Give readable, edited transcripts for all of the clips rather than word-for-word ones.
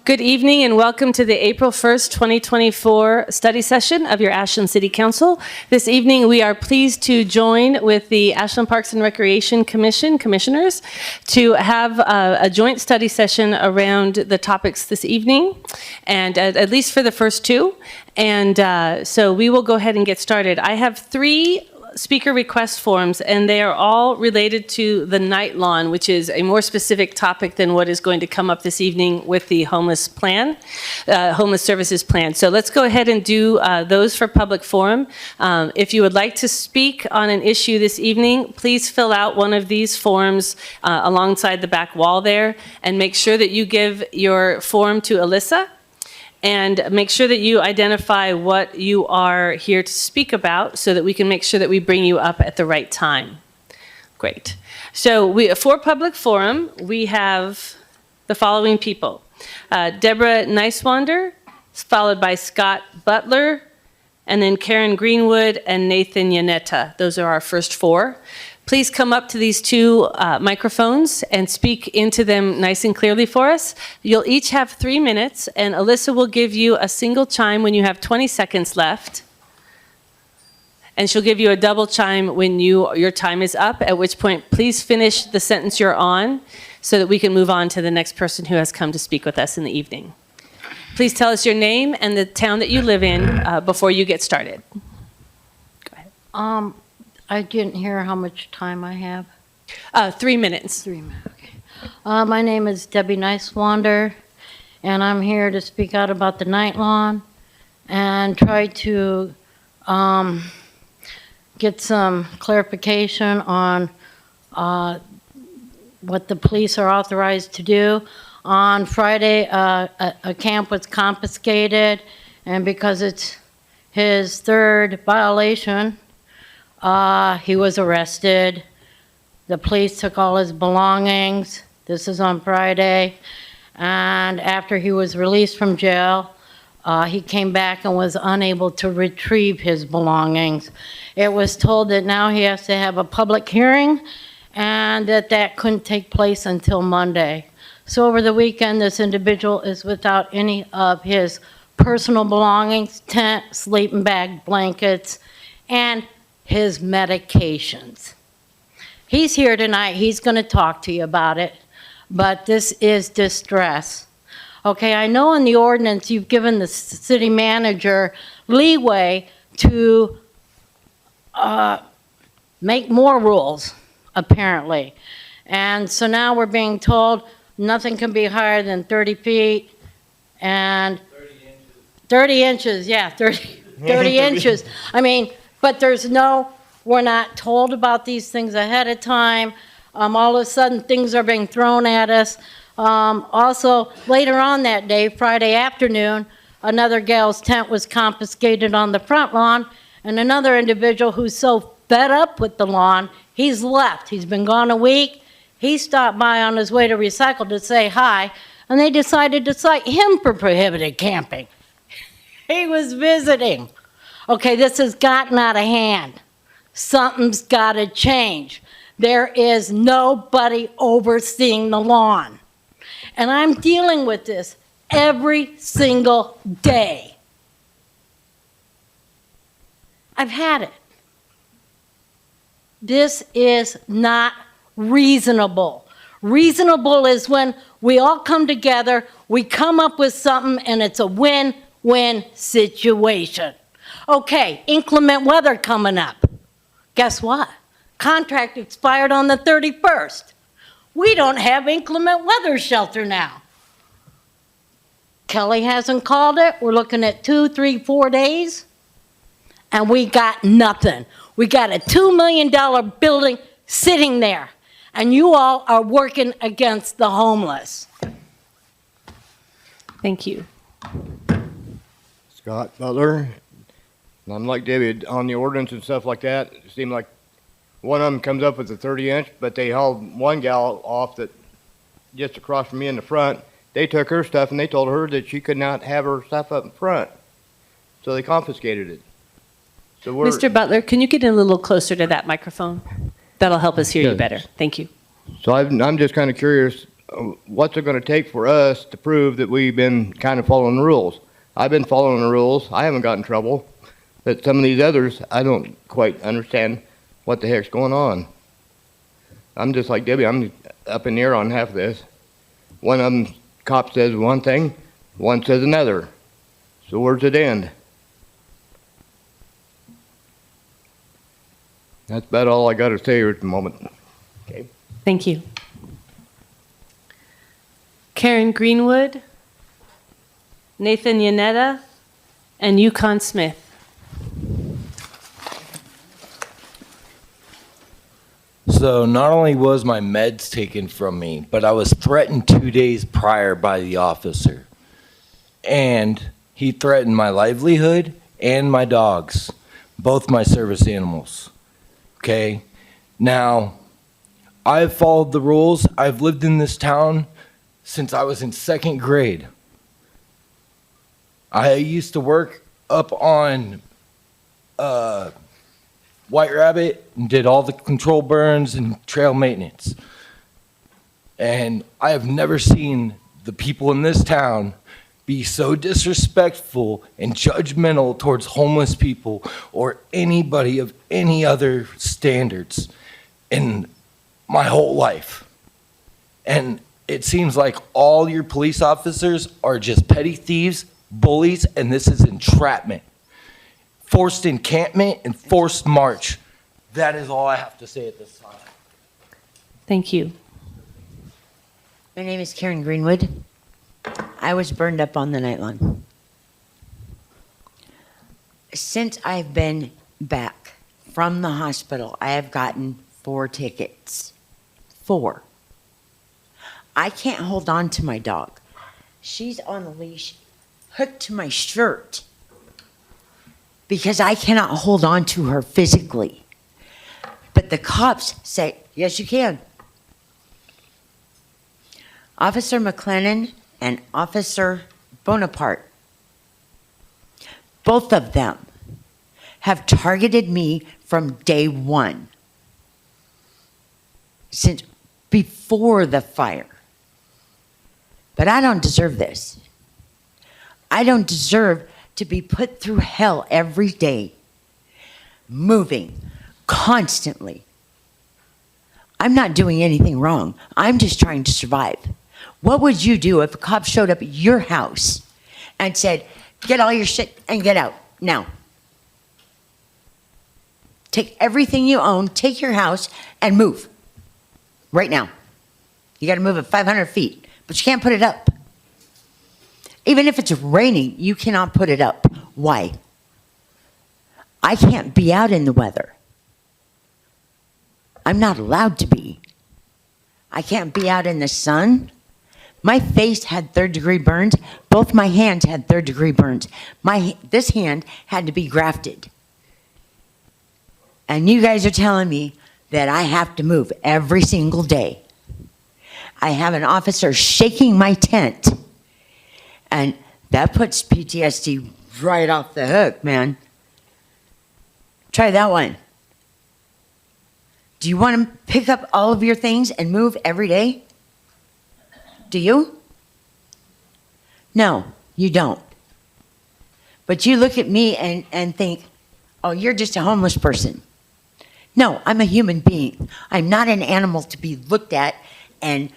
Good evening and welcome to the April 1st, 2024 study session of your Ashland City Council. This evening we are pleased to join with the Ashland Parks and Recreation Commission commissioners to have a joint study session around the topics this evening, and at least for the first two. And so we will go ahead and get started. I have three speaker request forms, and they are all related to the night lawn, which is a more specific topic than what is going to come up this evening with the homeless plan, homeless services plan. So let's go ahead and do those for public forum. If you would like to speak on an issue this evening, please fill out one of these forms alongside the back wall there, and make sure that you give your form to Alyssa. And make sure that you identify what you are here to speak about so that we can make sure that we bring you up at the right time. Great. So for public forum, we have the following people. Deborah Nicewander, followed by Scott Butler, and then Karen Greenwood and Nathan Yanetta. Those are our first four. Please come up to these two microphones and speak into them nice and clearly for us. You'll each have 3 minutes, and Alyssa will give you a single chime when you have 20 seconds left. And she'll give you a double chime when your time is up, at which point please finish the sentence you're on so that we can move on to the next person who has come to speak with us in the evening. Please tell us your name and the town that you live in before you get started. Go ahead. I didn't hear how much time I have. 3 minutes. 3 minutes, okay. My name is Debbie Nicewander, and I'm here to speak out about the night lawn and try to get some clarification on what the police are authorized to do. On Friday, a camp was confiscated, and because it's his third violation, he was arrested. The police took all his belongings. This is on Friday. And after he was released from jail, he came back and was unable to retrieve his belongings. It was told that now he has to have a public hearing and that couldn't take place until Monday. So over the weekend, this individual is without any of his personal belongings, tent, sleeping bag, blankets, and his medications. He's here tonight. He's going to talk to you about it, but this is distress. Okay, I know in the ordinance you've given the city manager leeway to make more rules, apparently. And so now we're being told nothing can be higher than 30 feet and 30 inches, yeah, 30 inches. I mean, but we're not told about these things ahead of time. All of a sudden, things are being thrown at us. Also, later on that day, Friday afternoon, another gal's tent was confiscated on the front lawn, and another individual who's so fed up with the lawn, he's left. He's been gone a week. He stopped by on his way to recycle to say hi, and they decided to cite him for prohibited camping. He was visiting. Okay, this has gotten out of hand. Something's got to change. There is nobody overseeing the lawn. And I'm dealing with this every single day. I've had it. This is not reasonable. Reasonable is when we all come together, we come up with something, and it's a win-win situation. Okay, inclement weather coming up. Guess what? Contract expired on the 31st. We don't have inclement weather shelter now. Kelly hasn't called it. We're looking at 2, 3, 4 days, and we got nothing. We got a $2 million building sitting there, and you all are working against the homeless. Thank you. Scott Butler. And I'm like David, on the ordinance and stuff like that, it seemed like one of them comes up with a 30-inch, but they hauled one gal off that just across from me in the front. They took her stuff, and they told her that she could not have her stuff up in front. So they confiscated it. So Mr. Butler, can you get a little closer to that microphone? That'll help us hear you better. Thank you. So I'm just kind of curious, what's it going to take for us to prove that we've been kind of following the rules? I've been following the rules. I haven't gotten in trouble. But some of these others, I don't quite understand what the heck's going on. I'm just like Debbie. I'm up in the air on half of this. One of them, cop says one thing, one says another. So where's it end? That's about all I got to say here at the moment. Okay. Thank you. Karen Greenwood, Nathan Yanetta, and Yukon Smith. So not only was my meds taken from me, but I was threatened 2 days prior by the officer. And he threatened my livelihood and my dogs, both my service animals. Okay? Now, I've followed the rules. I've lived in this town since I was in second grade. I used to work up on White Rabbit and did all the control burns and trail maintenance. And I have never seen the people in this town be so disrespectful and judgmental towards homeless people or anybody of any other standards in my whole life. And it seems like all your police officers are just petty thieves, bullies, and this is entrapment. Forced encampment and forced march. That is all I have to say at this time. Thank you. My name is Karen Greenwood. I was burned up on the nightline. Since I've been back from the hospital, I have gotten 4 tickets. 4. I can't hold on to my dog. She's on the leash, hooked to my shirt, because I cannot hold on to her physically. But the cops say, yes, you can. Officer McLennan and Officer Bonaparte, both of them have targeted me from day one, since before the fire. But I don't deserve this. I don't deserve to be put through hell every day, moving constantly. I'm not doing anything wrong. I'm just trying to survive. What would you do if a cop showed up at your house and said, get all your shit and get out now? Take everything you own, take your house, and move right now. You got to move it 500 feet, but you can't put it up. Even if it's raining, you cannot put it up. Why? I can't be out in the weather. I'm not allowed to be. I can't be out in the sun. My face had 3rd-degree burns. Both my hands had 3rd-degree burns. This hand had to be grafted. And you guys are telling me that I have to move every single day. I have an officer shaking my tent. And that puts PTSD right off the hook, man. Try that one. Do you want to pick up all of your things and move every day? Do you? No, you don't. But you look at me and think, oh, you're just a homeless person. No, I'm a human being. I'm not an animal to be looked at and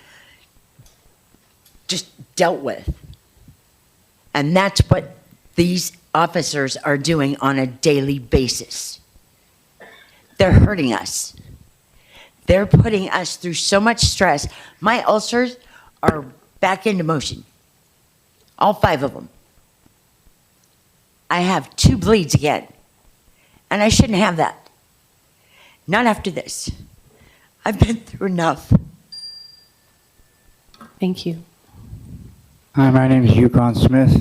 just dealt with. And that's what these officers are doing on a daily basis. They're hurting us. They're putting us through so much stress. My ulcers are back into motion. All 5 of them. I have 2 bleeds again. And I shouldn't have that. Not after this. I've been through enough. Thank you. Hi, my name is Yukon Smith.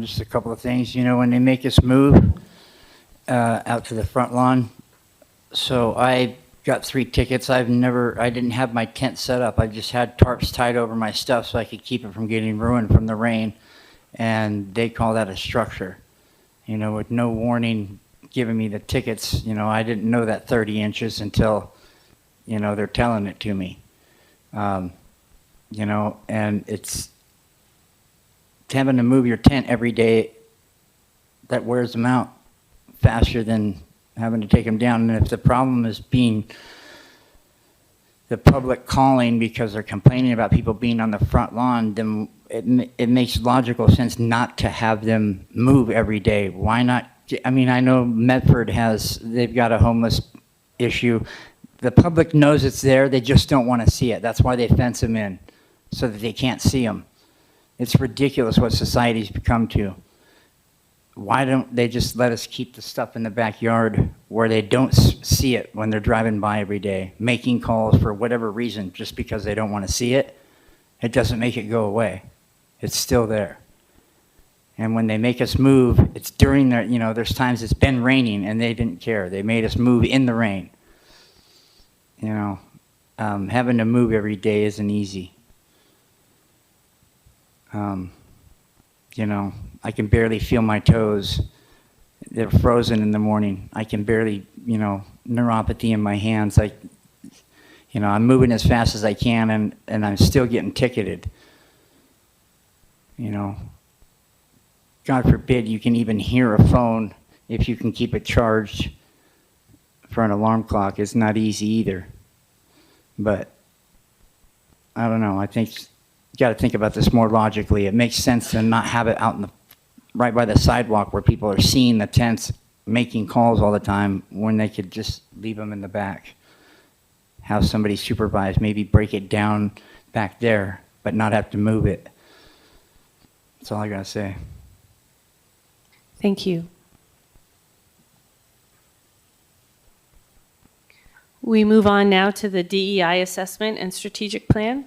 Just a couple of things. You know, when they make us move out to the front lawn, so I got 3 tickets. I didn't have my tent set up. I just had tarps tied over my stuff so I could keep it from getting ruined from the rain. And they call that a structure. You know, with no warning giving me the tickets, you know, I didn't know that 30 inches until, you know, they're telling it to me. you know, and it's having to move your tent every day that wears them out faster than having to take them down. And if the problem is being the public calling because they're complaining about people being on the front lawn, then it makes logical sense not to have them move every day. Why not? I mean, I know Medford they've got a homeless issue. The public knows it's there, they just don't want to see it. That's why they fence them in, so that they can't see them. It's ridiculous what society's become to. Why don't they just let us keep the stuff in the backyard where they don't see it when they're driving by every day, making calls for whatever reason, just because they don't want to see it? It doesn't make it go away. It's still there. And when they make us move, it's during their, you know, there's times it's been raining and they didn't care. They made us move in the rain. You know, having to move every day isn't easy. You know, I can barely feel my toes. They're frozen in the morning. I can barely, you know, neuropathy in my hands. You know, I'm moving as fast as I can and I'm still getting ticketed. You know, God forbid you can even hear a phone if you can keep it charged for an alarm clock. It's not easy either. But I don't know. I think you got to think about this more logically. It makes sense to not have it out right by the sidewalk where people are seeing the tents making calls all the time when they could just leave them in the back. Have somebody supervise, maybe break it down back there, but not have to move it. That's all I got to say. Thank you. We move on now to the DEI assessment and strategic plan.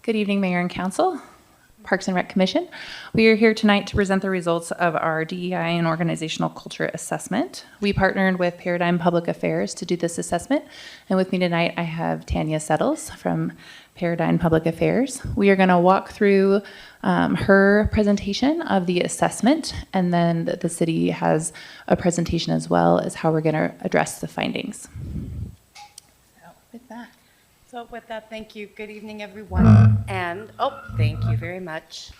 Good evening, Mayor and Council, Parks and Rec Commission. We are here tonight to present the results of our DEI and organizational culture assessment. We partnered with Paradigm Public Affairs to do this assessment, and with me tonight I have Tanya Settles from Paradigm Public Affairs. We are going to walk through her presentation of the assessment, and then the city has a presentation as well as how we're going to address the findings. So with that, thank you. Good evening, everyone. And, thank you very much.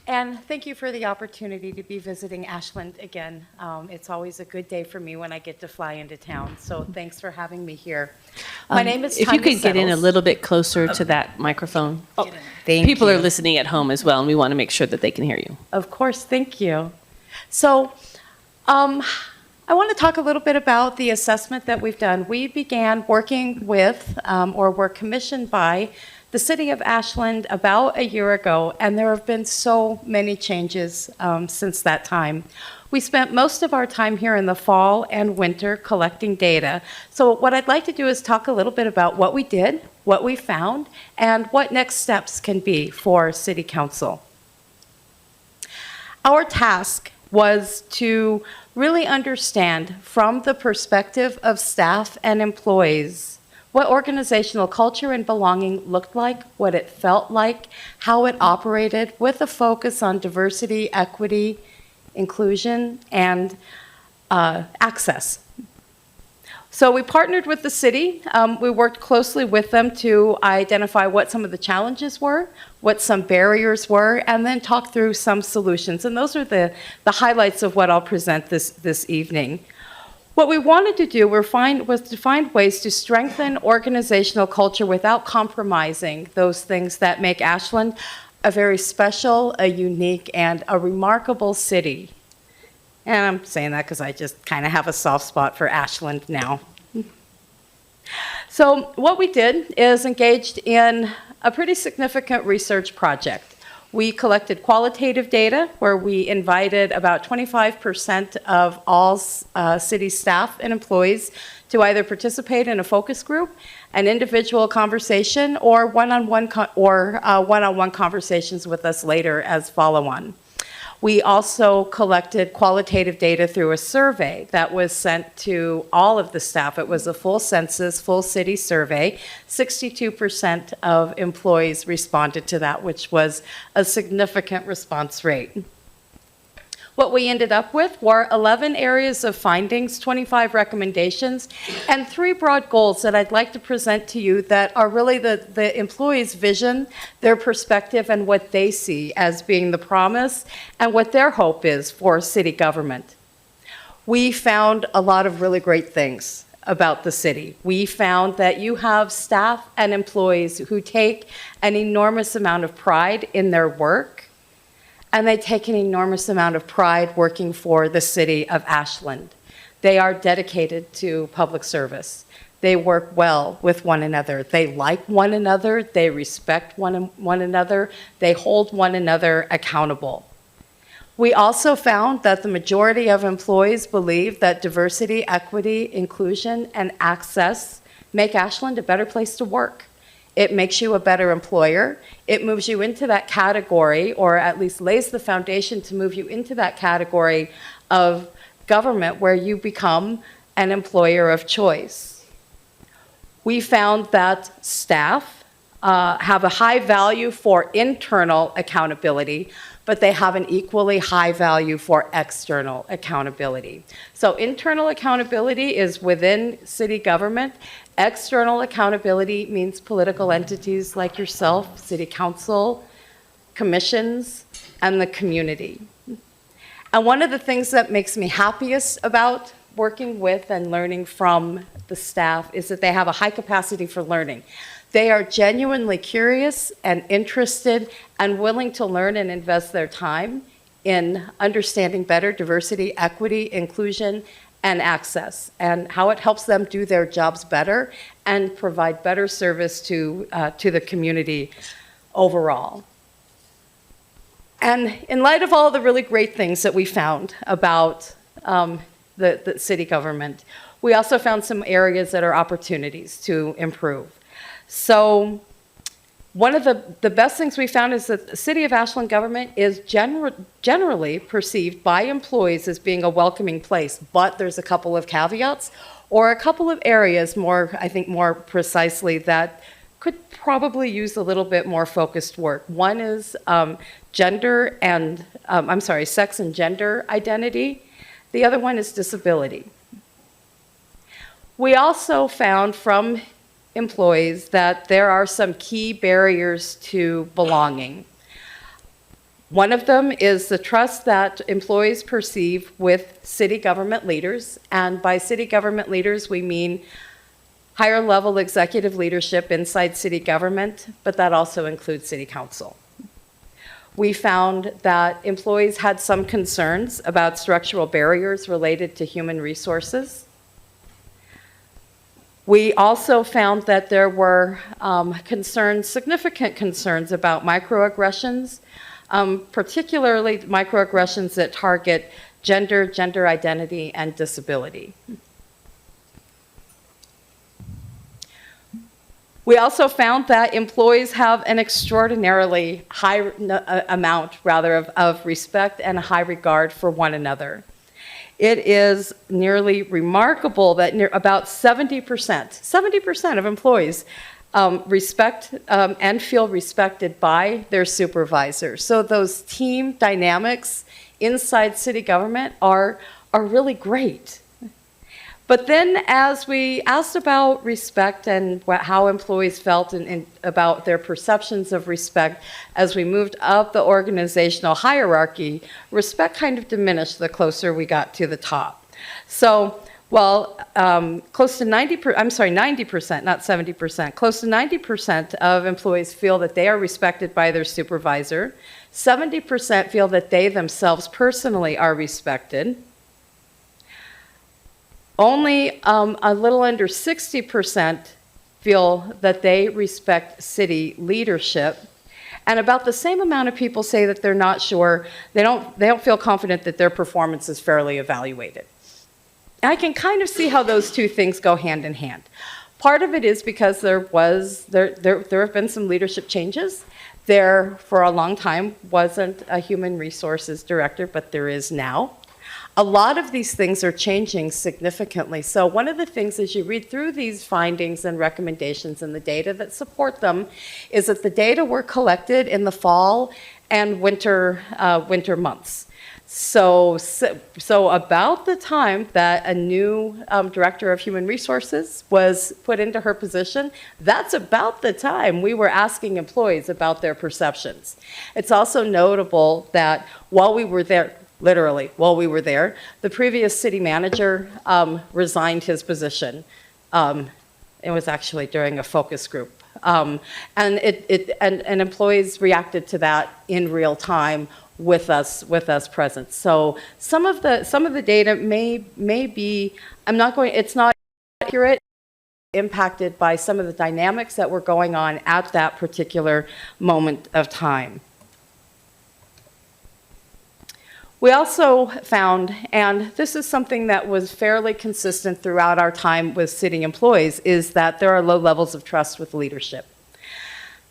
And thank you for the opportunity to be visiting Ashland again. It's always a good day for me when I get to fly into town. So thanks for having me here. My name is If Tanya you could get in a Settles. little bit closer to that microphone. Thank People you. are listening at home as well, and we want to make sure that they can hear you. Of course, thank you. So, I want to talk a little bit about the assessment that we've done. We began working with, or were commissioned by, the city of Ashland about a year ago, and there have been so many changes since that time. We spent most of our time here in the fall and winter collecting data. So what I'd like to do is talk a little bit about what we did, what we found, and what next steps can be for City Council. Our task was to really understand from the perspective of staff and employees what organizational culture and belonging looked like, what it felt like, how it operated with a focus on diversity, equity, inclusion, and access. So we partnered with the city. We worked closely with them to identify what some of the challenges were, what some barriers were, and then talk through some solutions. And those are the highlights of what I'll present this evening. What we wanted to do was to find ways to strengthen organizational culture without compromising those things that make Ashland a very special, a unique, and a remarkable city. And I'm saying that because I just kind of have a soft spot for Ashland now. So what we did is engaged in a pretty significant research project. We collected qualitative data where we invited about 25% of all city staff and employees to either participate in a focus group, an individual conversation, or one-on-one conversations with us later as follow-on. We also collected qualitative data through a survey that was sent to all of the staff. It was a full census, full city survey. 62% of employees responded to that, which was a significant response rate. What we ended up with were 11 areas of findings, 25 recommendations, and 3 broad goals that I'd like to present to you that are really the employees' vision, their perspective, and what they see as being the promise and what their hope is for city government. We found a lot of really great things about the city. We found that you have staff and employees who take an enormous amount of pride in their work, and they take an enormous amount of pride working for the city of Ashland. They are dedicated to public service. They work well with one another. They like one another. They respect one another. They hold one another accountable. We also found that the majority of employees believe that diversity, equity, inclusion, and access make Ashland a better place to work. It makes you a better employer. It moves you into that category, or at least lays the foundation to move you into that category of government where you become an employer of choice. We found that staff have a high value for internal accountability, but they have an equally high value for external accountability. So internal accountability is within city government. External accountability means political entities like yourself, city council, commissions, and the community. And one of the things that makes me happiest about working with and learning from the staff is that they have a high capacity for learning. They are genuinely curious and interested and willing to learn and invest their time in understanding better diversity, equity, inclusion, and access, and how it helps them do their jobs better and provide better service to the community overall. And in light of all the really great things that we found about the city government, we also found some areas that are opportunities to improve. So one of the best things we found is that the City of Ashland government is generally perceived by employees as being a welcoming place, but there's a couple of caveats or a couple of areas I think more precisely, that could probably use a little bit more focused work. One is sex and gender identity. The other one is disability. We also found from employees that there are some key barriers to belonging. One of them is the trust that employees perceive with city government leaders, and by city government leaders we mean higher level executive leadership inside city government, but that also includes city council. We found that employees had some concerns about structural barriers related to human resources. We also found that there were significant concerns about microaggressions, particularly microaggressions that target gender identity, and disability. We also found that employees have an extraordinarily high amount, of respect and a high regard for one another. It is nearly remarkable that about 70% of employees respect and feel respected by their supervisors. So those team dynamics inside city government are really great. But then as we asked about respect and how employees felt about their perceptions of respect, as we moved up the organizational hierarchy, respect kind of diminished the closer we got to the top. So while close to 90%, not 70%, close to 90% of employees feel that they are respected by their supervisor, 70% feel that they themselves personally are respected. Only a little under 60% feel that they respect city leadership, and about the same amount of people say that they're not sure, they don't feel confident that their performance is fairly evaluated. And I can kind of see how those two things go hand in hand. Part of it is because there have been some leadership changes There, for a long time, wasn't a human resources director, but there is now. A lot of these things are changing significantly. So one of the things as you read through these findings and recommendations and the data that support them is that the data were collected in the fall and winter months. So about the time that a new director of human resources was put into her position, that's about the time we were asking employees about their perceptions. It's also notable that while we were there, literally, while we were there, the previous city manager resigned his position. It was actually during a focus group. And employees reacted to that in real time with us present. So some of the data may be, it's not accurate, impacted by some of the dynamics that were going on at that particular moment of time. We also found, and this is something that was fairly consistent throughout our time with city employees, is that there are low levels of trust with leadership.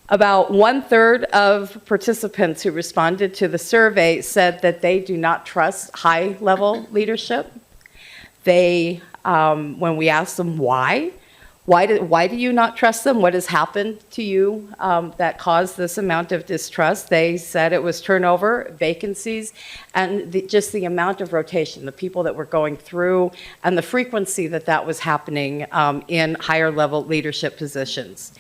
About 1/3 of participants who responded to the survey said that they do not trust high-level leadership. They, when we asked them why do you not trust them? What has happened to you that caused this amount of distrust? They said it was turnover, vacancies, and just the amount of rotation, the people that were going through, and the frequency that was happening in higher-level leadership positions.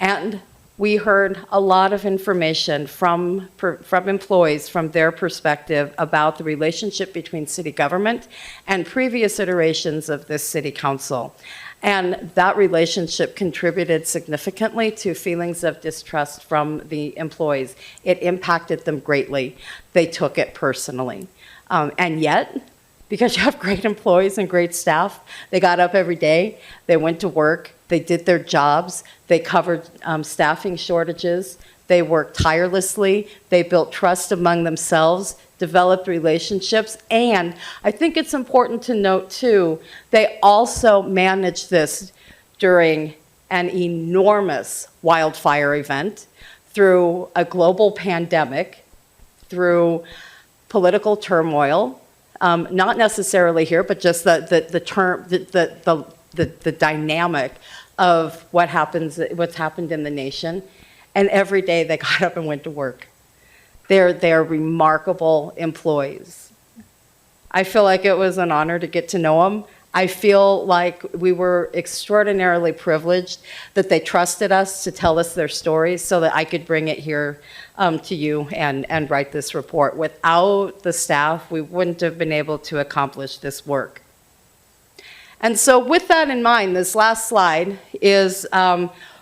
And we heard a lot of information from employees, from their perspective, about the relationship between city government and previous iterations of this city council. And that relationship contributed significantly to feelings of distrust from the employees. It impacted them greatly. They took it personally. And yet, because you have great employees and great staff, they got up every day, they went to work, they did their jobs, they covered staffing shortages, they worked tirelessly, they built trust among themselves, developed relationships, and I think it's important to note too, they also managed this during an enormous wildfire event, through a global pandemic, through political turmoil, not necessarily here, but just the dynamic of what's happened in the nation, and every day they got up and went to work. They're remarkable employees. I feel like it was an honor to get to know them. I feel like we were extraordinarily privileged that they trusted us to tell us their stories so that I could bring it here to you and write this report. Without the staff, we wouldn't have been able to accomplish this work. And so with that in mind, this last slide is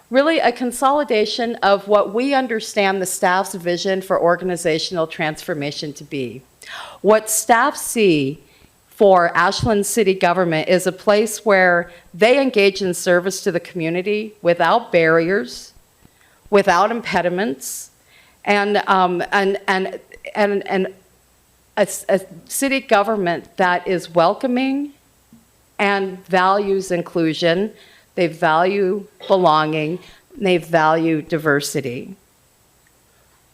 really a consolidation of what we understand the staff's vision for organizational transformation to be. What staff see for Ashland City Government is a place where they engage in service to the community without barriers, without impediments, and a city government that is welcoming and values inclusion. They value belonging, and they value diversity.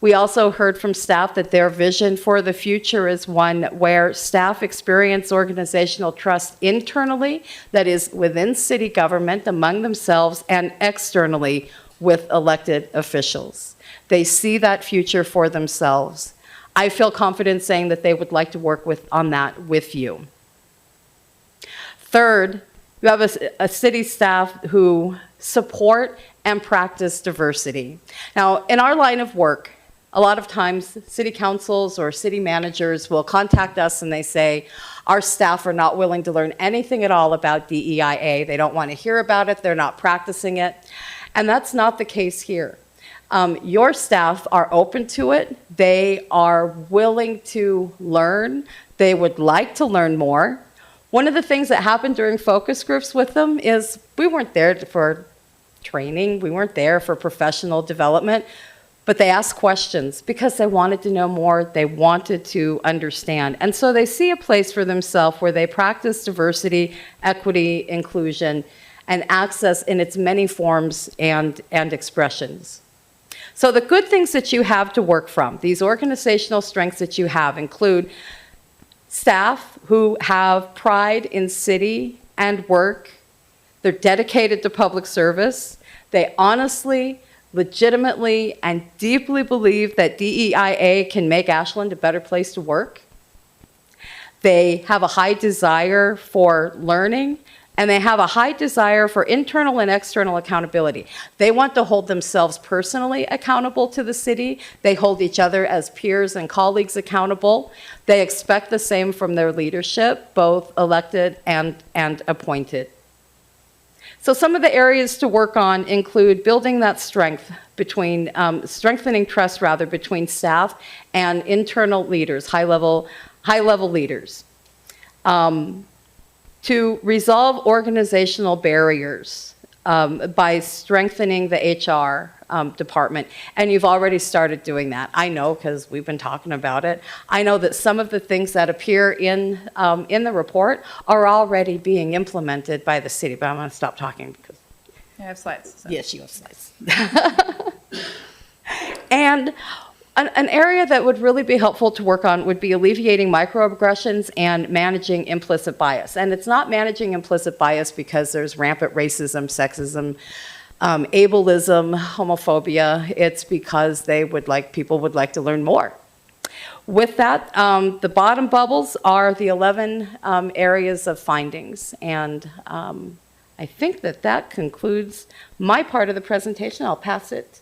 We also heard from staff that their vision for the future is one where staff experience organizational trust internally, that is within city government, among themselves, and externally with elected officials. They see that future for themselves. I feel confident saying that they would like to work on that with you. Third, you have a city staff who support and practice diversity. Now, in our line of work, a lot of times city councils or city managers will contact us and they say, our staff are not willing to learn anything at all about DEIA. They don't want to hear about it. They're not practicing it. And that's not the case here. Your staff are open to it. They are willing to learn. They would like to learn more. One of the things that happened during focus groups with them is we weren't there for training. We weren't there for professional development. But they asked questions because they wanted to know more, they wanted to understand. And so they see a place for themselves where they practice diversity, equity, inclusion, and access in its many forms and expressions. So the good things that you have to work from, these organizational strengths that you have, include staff who have pride in city and work. They're dedicated to public service. They honestly, legitimately, and deeply believe that DEIA can make Ashland a better place to work. They have a high desire for learning, and they have a high desire for internal and external accountability. They want to hold themselves personally accountable to the city. They hold each other as peers and colleagues accountable. They expect the same from their leadership, both elected and appointed. So some of the areas to work on include building that strength between, strengthening trust rather, between staff and internal leaders, high-level leaders. To resolve organizational barriers by strengthening the HR department. And you've already started doing that. I know, because we've been talking about it. I know that some of the things that appear in the report are already being implemented by the city, but I'm going to stop talking because... I have slides. So. Yes, you have slides. And an area that would really be helpful to work on would be alleviating microaggressions and managing implicit bias. And it's not managing implicit bias because there's rampant racism, sexism, ableism, homophobia. It's because people would like to learn more. With that, the bottom bubbles are the 11 areas of findings. And I think that concludes my part of the presentation. I'll pass it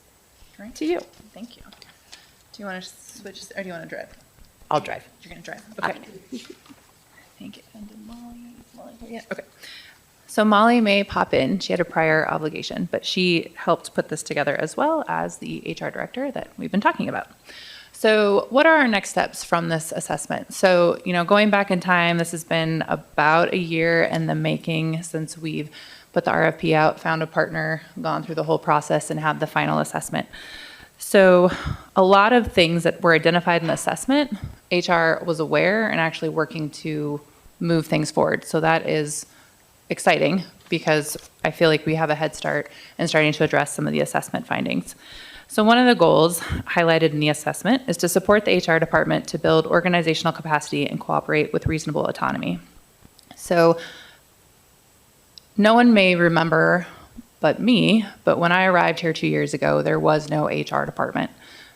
to you. Thank you. Do you want to switch, or do you want to drive? I'll drive. You're going to drive. Okay. I think it ended Molly. Yeah. Okay. So Molly may pop in. She had a prior obligation, but she helped put this together as well as the HR director that we've been talking about. So what are our next steps from this assessment? So, going back in time, this has been about a year in the making since we've put the RFP out, found a partner, gone through the whole process, and had the final assessment. So a lot of things that were identified in the assessment, HR was aware and actually working to move things forward. So that is exciting because I feel like we have a head start in starting to address some of the assessment findings. So one of the goals highlighted in the assessment is to support the HR department to build organizational capacity and cooperate with reasonable autonomy. So no one may remember but when I arrived here 2 years ago, there was no HR department.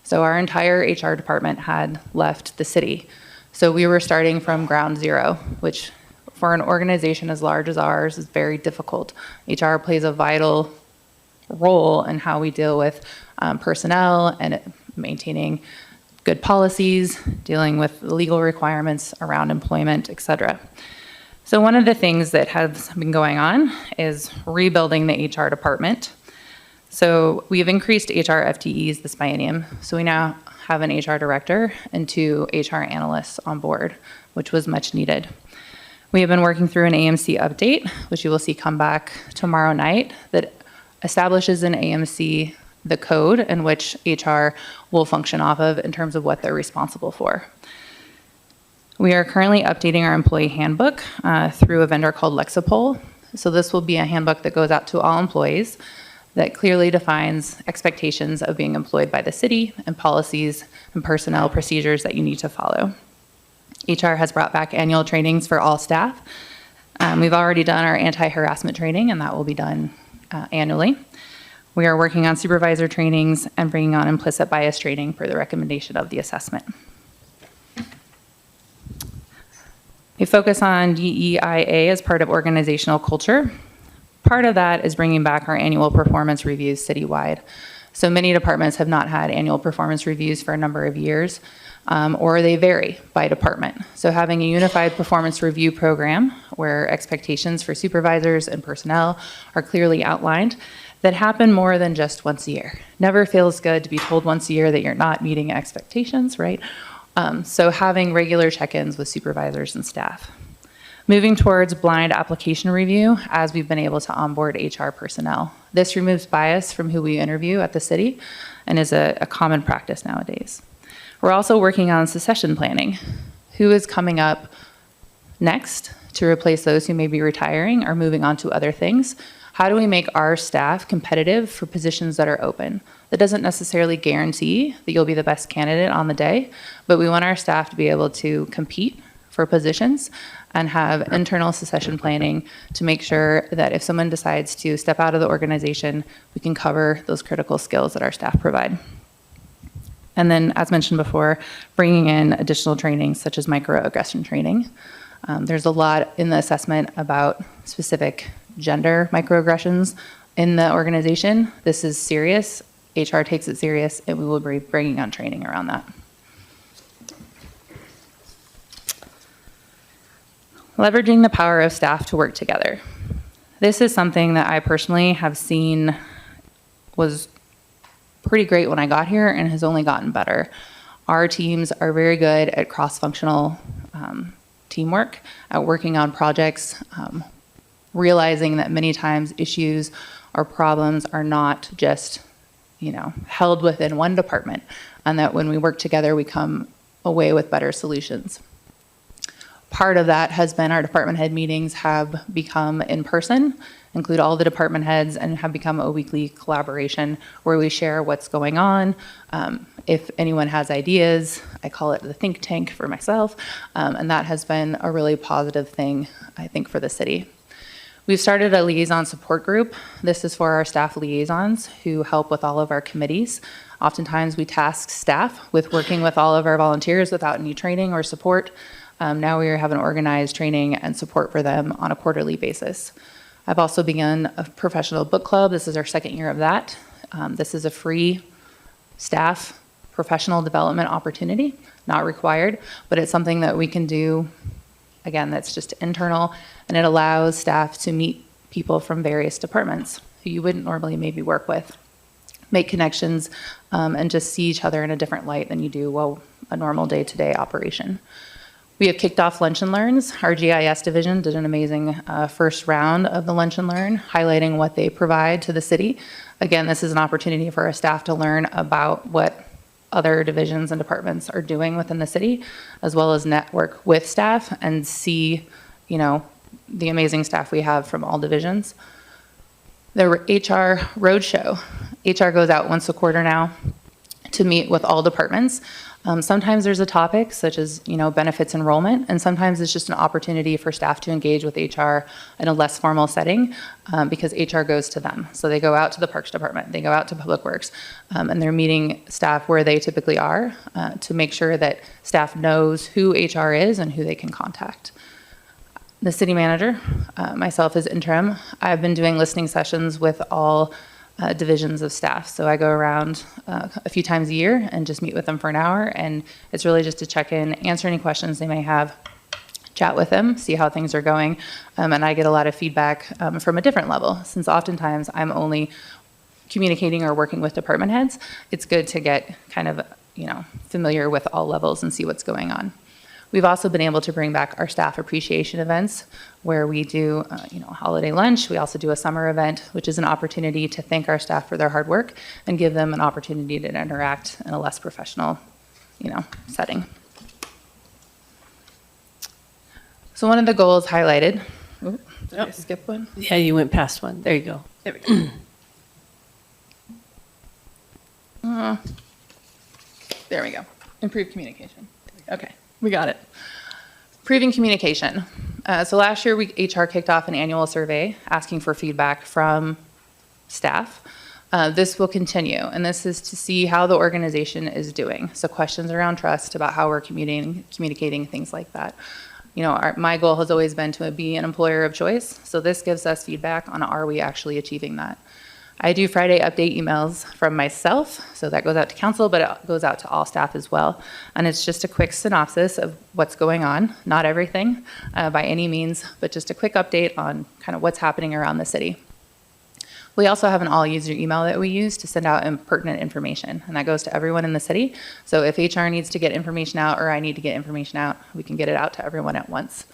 So our entire HR department had left the city. So we were starting from ground zero, which for an organization as large as ours is very difficult. HR plays a vital role in how we deal with personnel and maintaining good policies, dealing with legal requirements around employment, et cetera. So one of the things that has been going on is rebuilding the HR department. So we have increased HR FTEs this biennium. So we now have an HR director and 2 HR analysts on board, which was much needed. We have been working through an AMC update, which you will see come back tomorrow night, that establishes in AMC the code in which HR will function off of in terms of what they're responsible for. We are currently updating our employee handbook through a vendor called Lexipol. So this will be a handbook that goes out to all employees that clearly defines expectations of being employed by the city and policies and personnel procedures that you need to follow. HR has brought back annual trainings for all staff. We've already done our anti-harassment training, and that will be done annually. We are working on supervisor trainings and bringing on implicit bias training for the recommendation of the assessment. We focus on DEIA as part of organizational culture. Part of that is bringing back our annual performance reviews citywide. So many departments have not had annual performance reviews for a number of years, or they vary by department. So having a unified performance review program where expectations for supervisors and personnel are clearly outlined that happen more than just once a year. Never feels good to be told once a year that you're not meeting expectations, right? So having regular check-ins with supervisors and staff. Moving towards blind application review as we've been able to onboard HR personnel. This removes bias from who we interview at the city and is a common practice nowadays. We're also working on succession planning. Who is coming up next to replace those who may be retiring or moving on to other things? How do we make our staff competitive for positions that are open? That doesn't necessarily guarantee that you'll be the best candidate on the day, but we want our staff to be able to compete for positions and have internal succession planning to make sure that if someone decides to step out of the organization, we can cover those critical skills that our staff provide. And then, as mentioned before, bringing in additional training such as microaggression training. There's a lot in the assessment about specific gender microaggressions in the organization. This is serious. HR takes it serious, and we will be bringing on training around that. Leveraging the power of staff to work together. This is something that I personally have seen was pretty great when I got here and has only gotten better. Our teams are very good at cross-functional teamwork, at working on projects, realizing that many times issues or problems are not just, held within one department, and that when we work together, we come away with better solutions. Part of that has been our department head meetings have become in person, include all the department heads, and have become a weekly collaboration where we share what's going on. If anyone has ideas, I call it the think tank for myself, and that has been a really positive thing, I think, for the city. We've started a liaison support group. This is for our staff liaisons who help with all of our committees. Oftentimes we task staff with working with all of our volunteers without any training or support. Now we have an organized training and support for them on a quarterly basis. I've also begun a professional book club. This is our second year of that. This is a free staff professional development opportunity, not required, but it's something that we can do. Again, that's just internal, and it allows staff to meet people from various departments who you wouldn't normally maybe work with, make connections, and just see each other in a different light than you do a normal day-to-day operation. We have kicked off Lunch and Learns. Our GIS division did an amazing first round of the Lunch and Learn, highlighting what they provide to the city. Again, this is an opportunity for our staff to learn about what other divisions and departments are doing within the city, as well as network with staff and see, the amazing staff we have from all divisions. The HR Roadshow. HR goes out once a quarter now to meet with all departments. Sometimes there's a topic such as, benefits enrollment, and sometimes it's just an opportunity for staff to engage with HR in a less formal setting because HR goes to them. So they go out to the Parks Department, they go out to Public Works, and they're meeting staff where they typically are to make sure that staff knows who HR is and who they can contact. The city manager, myself as interim, I've been doing listening sessions with all divisions of staff. So I go around a few times a year and just meet with them for an hour, and it's really just to check in, answer any questions they may have, chat with them, see how things are going, and I get a lot of feedback from a different level. Since oftentimes I'm only communicating or working with department heads, it's good to get kind of familiar with all levels and see what's going on. We've also been able to bring back our staff appreciation events where we do, holiday lunch. We also do a summer event, which is an opportunity to thank our staff for their hard work and give them an opportunity to interact in a less professional, setting. So one of the goals highlighted, did I skip one? Yeah, you went past one. There you go. There we go. There we go. Improve communication. Okay. We got it. Improving communication. So last year, HR kicked off an annual survey asking for feedback from staff. This will continue, and this is to see how the organization is doing. So questions around trust, about how we're communicating things like that. My goal has always been to be an employer of choice, so this gives us feedback on are we actually achieving that. I do Friday update emails from myself, so that goes out to council, but it goes out to all staff as well. And it's just a quick synopsis of what's going on, not everything by any means, but just a quick update on kind of what's happening around the city. We also have an all-user email that we use to send out pertinent information, and that goes to everyone in the city. So if HR needs to get information out or I need to get information out, we can get it out to everyone at once.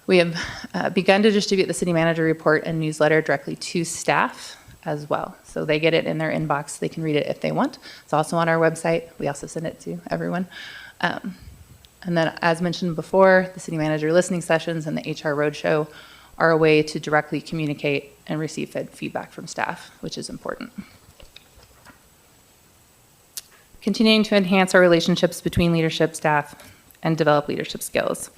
We have begun to distribute the city manager report and newsletter directly to staff as well. So they get it in their inbox. They can read it if they want. It's also on our website. We also send it to everyone. And then, as mentioned before, the city manager listening sessions and the HR Roadshow are a way to directly communicate and receive feedback from staff, which is important. continuing to enhance our relationships between leadership, staff, and develop leadership skills.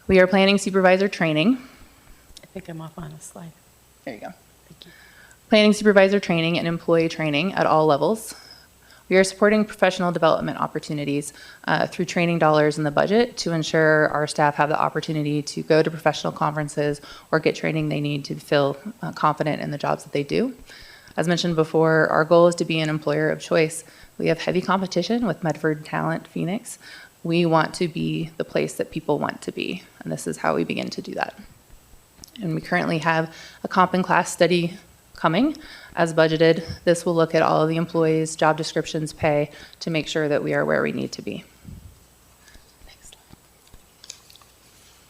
We are planning supervisor training. I think I'm off on a slide. There you go. Thank you. Planning supervisor training and employee training at all levels. We are supporting professional development opportunities through training dollars in the budget to ensure our staff have the opportunity to go to professional conferences or get training they need to feel confident in the jobs that they do. As mentioned before, our goal is to be an employer of choice. We have heavy competition with Medford Talent Phoenix. We want to be the place that people want to be, and this is how we begin to do that. And we currently have a comp and class study coming as budgeted. This will look at all of the employees' job descriptions, pay, to make sure that we are where we need to be. Next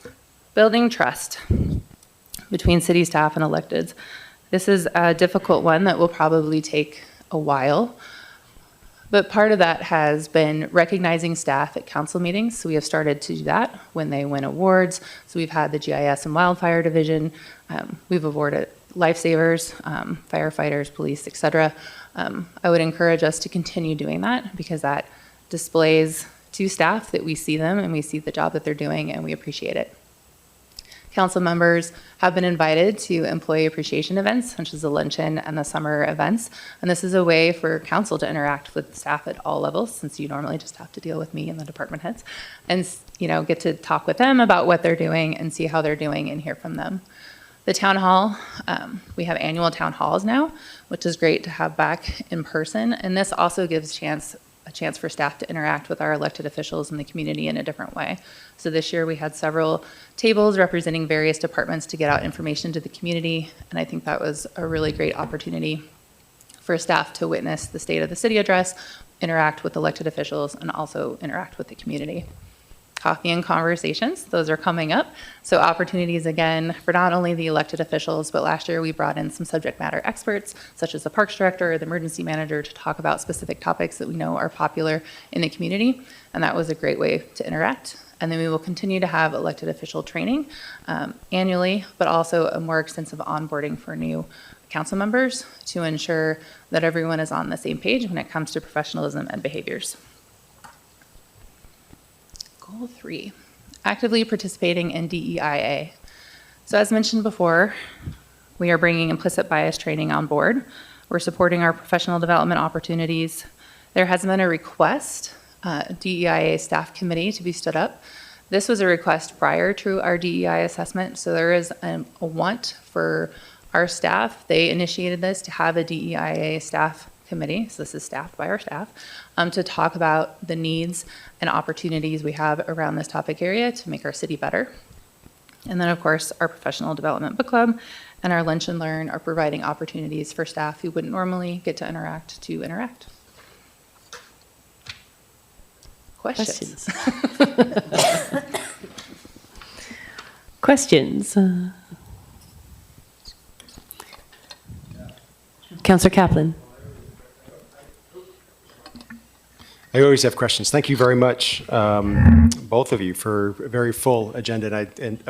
slide. Building trust between city staff and electeds. This is a difficult one that will probably take a while, but part of that has been recognizing staff at council meetings. So we have started to do that when they win awards. So we've had the GIS and Wildfire Division. We've awarded lifesavers, firefighters, police, etc. I would encourage us to continue doing that because that displays to staff that we see them and we see the job that they're doing and we appreciate it. Council members have been invited to employee appreciation events, such as the luncheon and the summer events. And this is a way for council to interact with staff at all levels, since you normally just have to deal with me and the department heads, and get to talk with them about what they're doing and see how they're doing and hear from them. The town hall, we have annual town halls now, which is great to have back in person. And this also gives a chance for staff to interact with our elected officials in the community in a different way. So this year we had several tables representing various departments to get out information to the community. And I think that was a really great opportunity for staff to witness the State of the City address, interact with elected officials, and also interact with the community. Coffee and conversations, those are coming up. So opportunities again for not only the elected officials, but last year we brought in some subject matter experts, such as the parks director or the emergency manager, to talk about specific topics that we know are popular in the community. And that was a great way to interact. And then we will continue to have elected official training annually, but also a more extensive onboarding for new council members to ensure that everyone is on the same page when it comes to professionalism and behaviors. Goal 3, actively participating in DEIA. So as mentioned before, we are bringing implicit bias training on board. We're supporting our professional development opportunities. There has been a request, DEIA staff committee to be stood up. This was a request prior to our DEI assessment, so there is a want for our staff. They initiated this to have a DEIA staff committee, so this is staffed by our staff, to talk about the needs and opportunities we have around this topic area to make our city better. And then of course, our professional development book club and our lunch and learn are providing opportunities for staff who wouldn't normally get to interact. Questions? Questions? Councillor Kaplan. I always have questions. Thank you very much, both of you, for a very full agenda and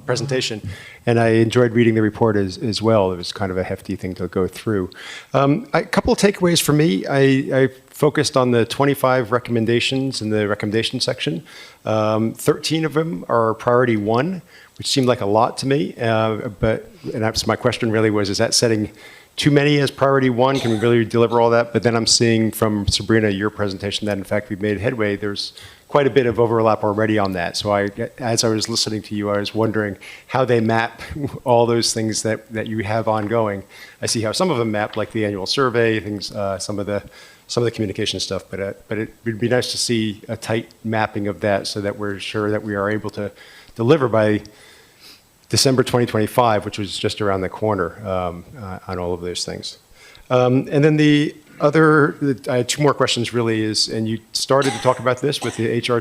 presentation. And I enjoyed reading the report as well. It was kind of a hefty thing to go through. A couple of takeaways for me. I focused on the 25 recommendations in the recommendation section. 13 of them are priority 1, which seemed like a lot to me. And that's my question really was, is that setting too many as priority 1? Can we really deliver all that? But then I'm seeing from Sabrina, your presentation, that in fact we've made headway. There's quite a bit of overlap already on that. So as I was listening to you, I was wondering how they map all those things that you have ongoing. I see how some of them map, like the annual survey, things, some of the communication stuff, but it would be nice to see a tight mapping of that so that we're sure that we are able to deliver by December 2025, which was just around the corner, on all of those things. And then I had 2 more questions really is, and you started to talk about this with the HR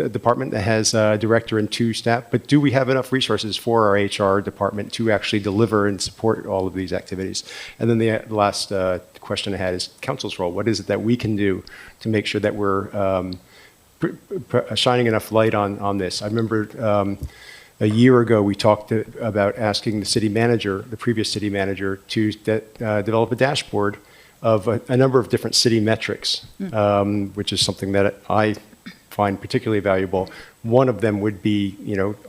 department that has a director and 2 staff, but do we have enough resources for our HR department to actually deliver and support all of these activities? And then the last question I had is council's role. What is it that we can do to make sure that we're shining enough light on this? I remember a year ago, we talked about asking the city manager, the previous city manager, to develop a dashboard of a number of different city metrics, which is something that I find particularly valuable. One of them would be,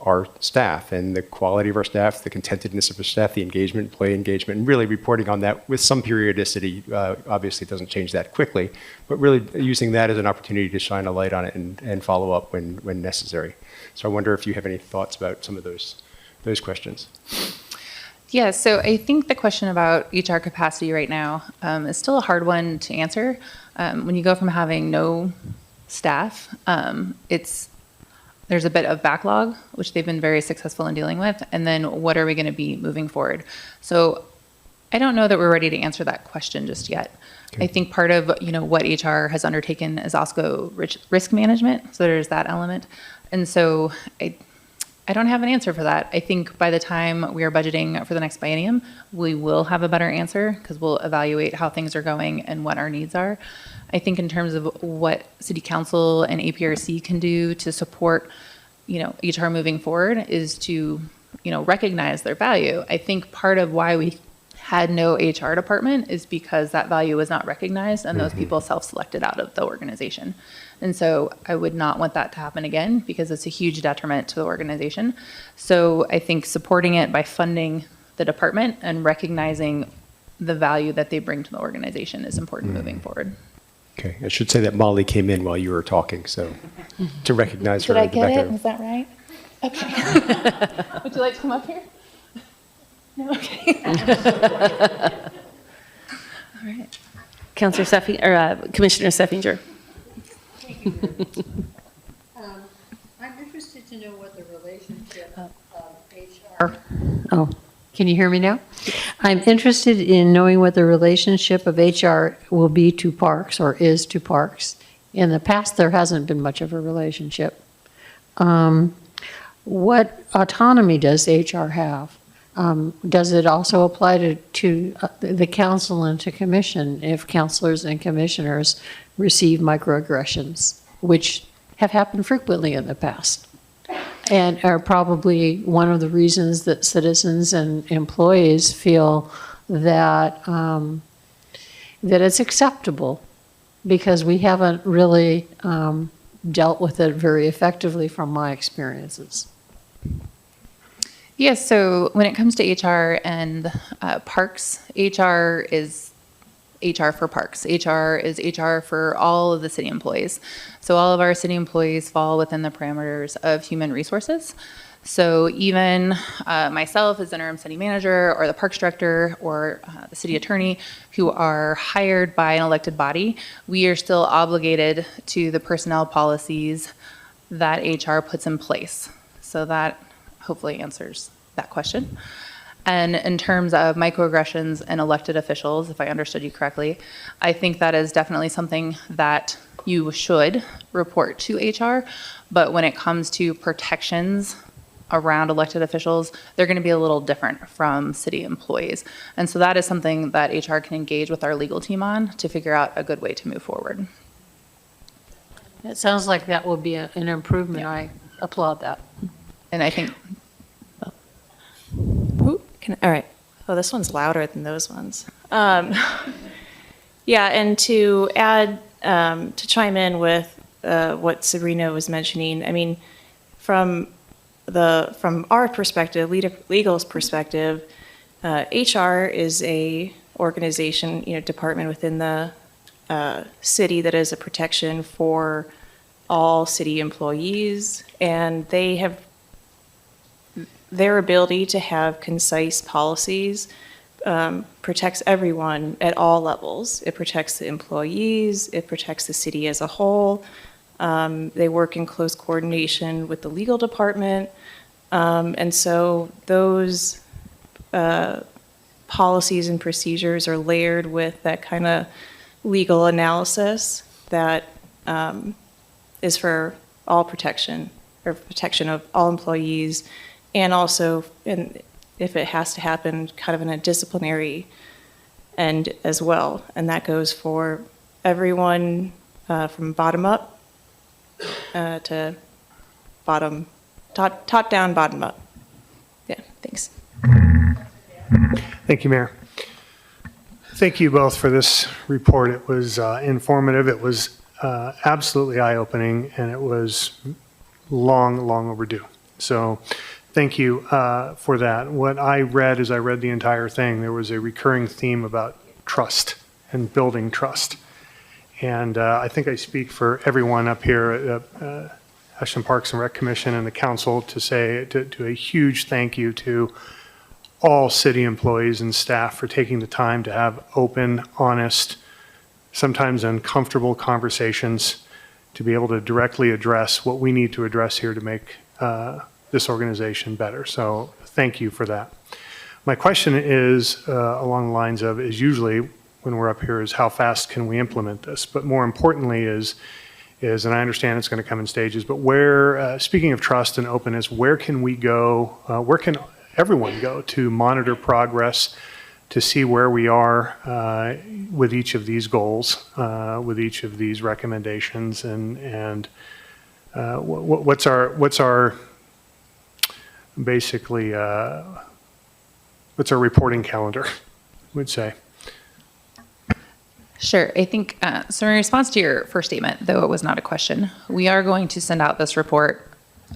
our staff and the quality of our staff, the contentedness of our staff, the engagement, employee engagement, and really reporting on that with some periodicity. Obviously, it doesn't change that quickly, but really using that as an opportunity to shine a light on it and follow up when necessary. So I wonder if you have any thoughts about some of those questions. Yeah, so I think the question about HR capacity right now is still a hard one to answer. When you go from having no staff, there's a bit of backlog, which they've been very successful in dealing with, and then what are we going to be moving forward? So I don't know that we're ready to answer that question just yet. Okay. I think part of what HR has undertaken is also risk management, so there's that element, and so I don't have an answer for that. I think by the time we are budgeting for the next biennium, we will have a better answer because we'll evaluate how things are going and what our needs are. I think in terms of what City Council and APRC can do to support, HR moving forward is to, recognize their value. I think part of why we had no HR department is because that value was not recognized and those people self-selected out of the organization. And so I would not want that to happen again because it's a huge detriment to the organization. So I think supporting it by funding the department and recognizing the value that they bring to the organization is important moving forward. Okay, I should say that Molly came in while you were talking, so to recognize her. Did I get it? Rebecca. Is that right? Okay. Would you like to come up here? No? Okay. All right. Councilor Commissioner Seffinger. I'm interested to know what the relationship of HR. Oh, can you hear me now? I'm interested in knowing what the relationship of HR will be to parks or is to parks. In the past, there hasn't been much of a relationship. What autonomy does HR have? Does it also apply to the council and to commission if councilors and commissioners receive microaggressions, which have happened frequently in the past and are probably one of the reasons that citizens and employees feel that that it's acceptable because we haven't really dealt with it very effectively from my experiences. Yes, so when it comes to HR and parks, HR is HR for parks. HR is HR for all of the city employees. So all of our city employees fall within the parameters of human resources. So even myself as interim city manager or the parks director or the city attorney who are hired by an elected body, we are still obligated to the personnel policies that HR puts in place. So that hopefully answers that question. And in terms of microaggressions and elected officials, if I understood you correctly, I think that is definitely something that you should report to HR. But when it comes to protections around elected officials, they're going to be a little different from city employees. And so that is something that HR can engage with our legal team on to figure out a good way to move forward. It sounds like that will be an improvement. I applaud that. And I think all right. Oh, this one's louder than those ones. Yeah, and to add, to chime in with what Sabrina was mentioning, I mean, from our perspective, legal's perspective, HR is a organization, department within the city that is a protection for all city employees, and they have their ability to have concise policies protects everyone at all levels. It protects the employees, it protects the city as a whole. They work in close coordination with the legal department. And so those policies and procedures are layered with that kind of legal analysis that is for all protection, or protection of all employees, and also, if it has to happen, kind of in a disciplinary end as well. And that goes for everyone from bottom up to top down, bottom up. Yeah, thanks. Thank you, Mayor. Thank you both for this report. It was informative. It was absolutely eye-opening, and it was long overdue. So thank you for that. What I read as I read the entire thing, there was a recurring theme about trust and building trust. And I think I speak for everyone up here at Ashland Parks and Rec Commission and the council to say to a huge thank you to all city employees and staff for taking the time to have open, honest, sometimes uncomfortable conversations to be able to directly address what we need to address here to make this organization better. So thank you for that. My question is along the lines of, is usually when we're up here, is how fast can we implement this? But more importantly is, and I understand it's going to come in stages, but where, speaking of trust and openness, where can we go, where can everyone go to monitor progress, to see where we are with each of these goals, with each of these recommendations, and what's our basically what's our reporting calendar, I would say. Sure. I think, so in response to your first statement, though it was not a question, we are going to send out this report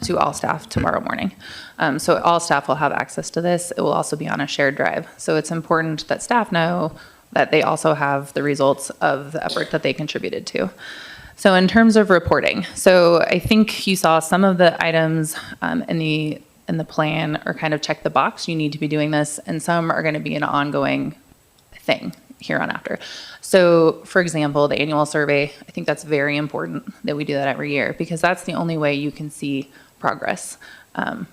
to all staff tomorrow morning. So all staff will have access to this. It will also be on a shared drive. So it's important that staff know that they also have the results of the effort that they contributed to. So in terms of reporting, so I think you saw some of the items in the plan are kind of check the box. You need to be doing this, and some are going to be an ongoing thing here on after. So for example, the annual survey, I think that's very important that we do that every year, because that's the only way you can see progress.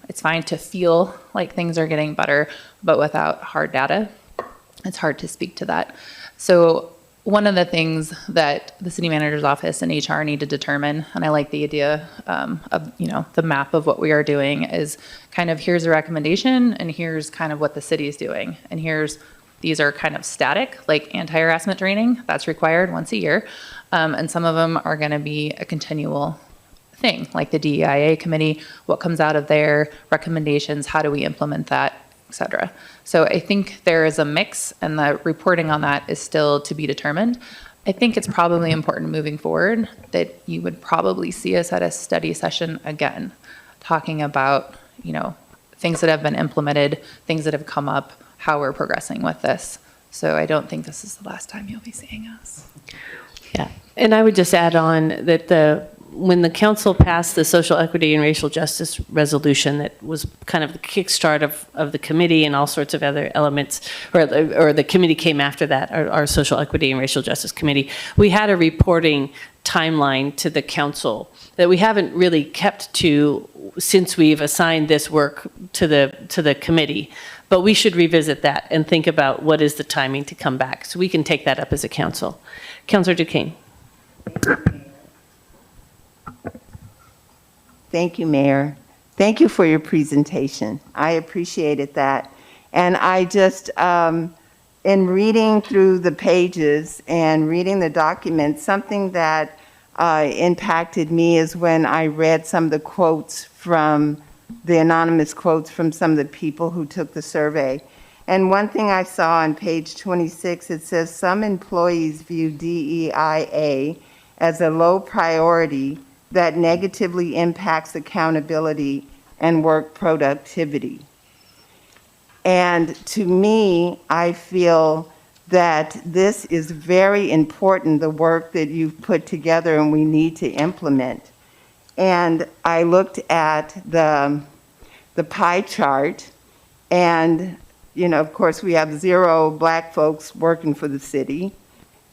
It's fine to feel like things are getting better, but without hard data, it's hard to speak to that. So one of the things that the city manager's office and HR need to determine, and I like the idea of, the map of what we are doing, is kind of here's a recommendation and here's kind of what the city is doing. And these are kind of static, like anti-harassment training, that's required once a year. And some of them are gonna be a continual thing, like the DEIA committee, what comes out of their recommendations, how do we implement that, et cetera. So I think there is a mix, and the reporting on that is still to be determined. I think it's probably important moving forward that you would probably see us at a study session again, talking about, things that have been implemented, things that have come up, how we're progressing with this. So I don't think this is the last time you'll be seeing us. Yeah, and I would just add on that when the council passed the social equity and racial justice resolution that was kind of the kickstart of the committee and all sorts of other elements, or the committee came after that, our social equity and racial justice committee, we had a reporting timeline to the council that we haven't really kept to since we've assigned this work to the committee. But we should revisit that and think about what is the timing to come back. So we can take that up as a council. Councilor Duquesne. Thank you, Mayor. Thank you for your presentation. I appreciated that. And I just, in reading through the pages and reading the documents, something that impacted me is when I read some of the quotes from the anonymous quotes from some of the people who took the survey. And one thing I saw on page 26, it says some employees view DEIA as a low priority that negatively impacts accountability and work productivity. And to me, I feel that this is very important, the work that you've put together and we need to implement. And I looked at the pie chart, and of course we have 0 Black folks working for the city.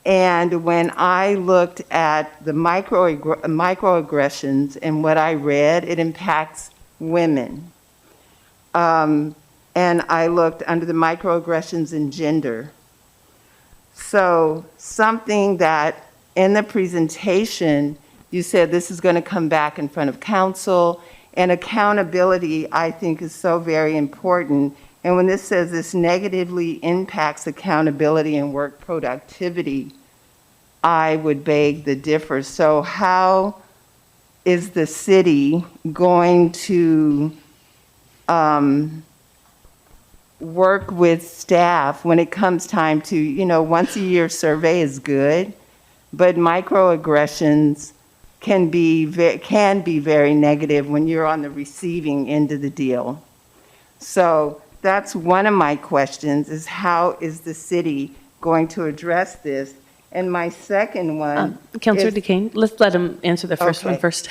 And when I looked at the microaggressions and what I read, it impacts women. And I looked under the microaggressions in gender. So something that in the presentation, you said this is going to come back in front of council, and accountability, I think, is so very important. And when this says this negatively impacts accountability and work productivity, I would beg the differ. So how is the city going to work with staff when it comes time to, once a year survey is good, but microaggressions can be very negative when you're on the receiving end of the deal. So that's one of my questions, is how is the city going to address this? And my second one Councilor is- DeCane, let's let him answer the first one Okay. first.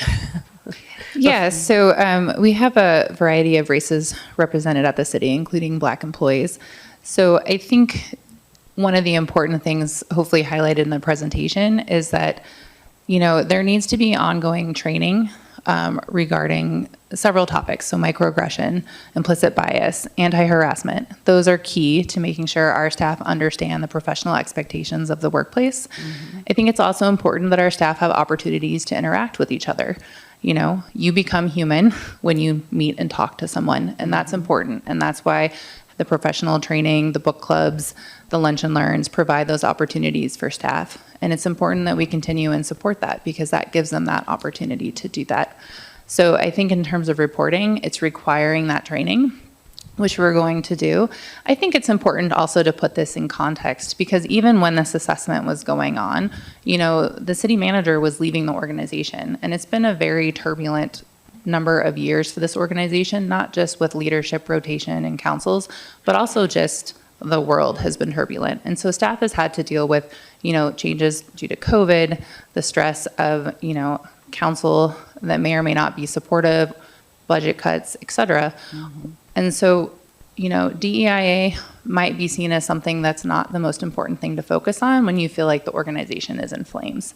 Yeah, so we have a variety of races represented at the city, including Black employees. So I think one of the important things, hopefully highlighted in the presentation, is that there needs to be ongoing training regarding several topics. So microaggression, implicit bias, anti-harassment. Those are key to making sure our staff understand the professional expectations of the workplace. I think it's also important that our staff have opportunities to interact with each other. You become human when you meet and talk to someone, and that's important. And that's why the professional training, the book clubs, the lunch and learns provide those opportunities for staff. And it's important that we continue and support that, because that gives them that opportunity to do that. So I think in terms of reporting, it's requiring that training, which we're going to do. I think it's important also to put this in context, because even when this assessment was going on, the city manager was leaving the organization, and it's been a very turbulent number of years for this organization, not just with leadership rotation and councils, but also just the world has been turbulent. And so staff has had to deal with, changes due to COVID, the stress of, council that may or may not be supportive, budget cuts, et cetera. And so, DEIA might be seen as something that's not the most important thing to focus on when you feel like the organization is in flames.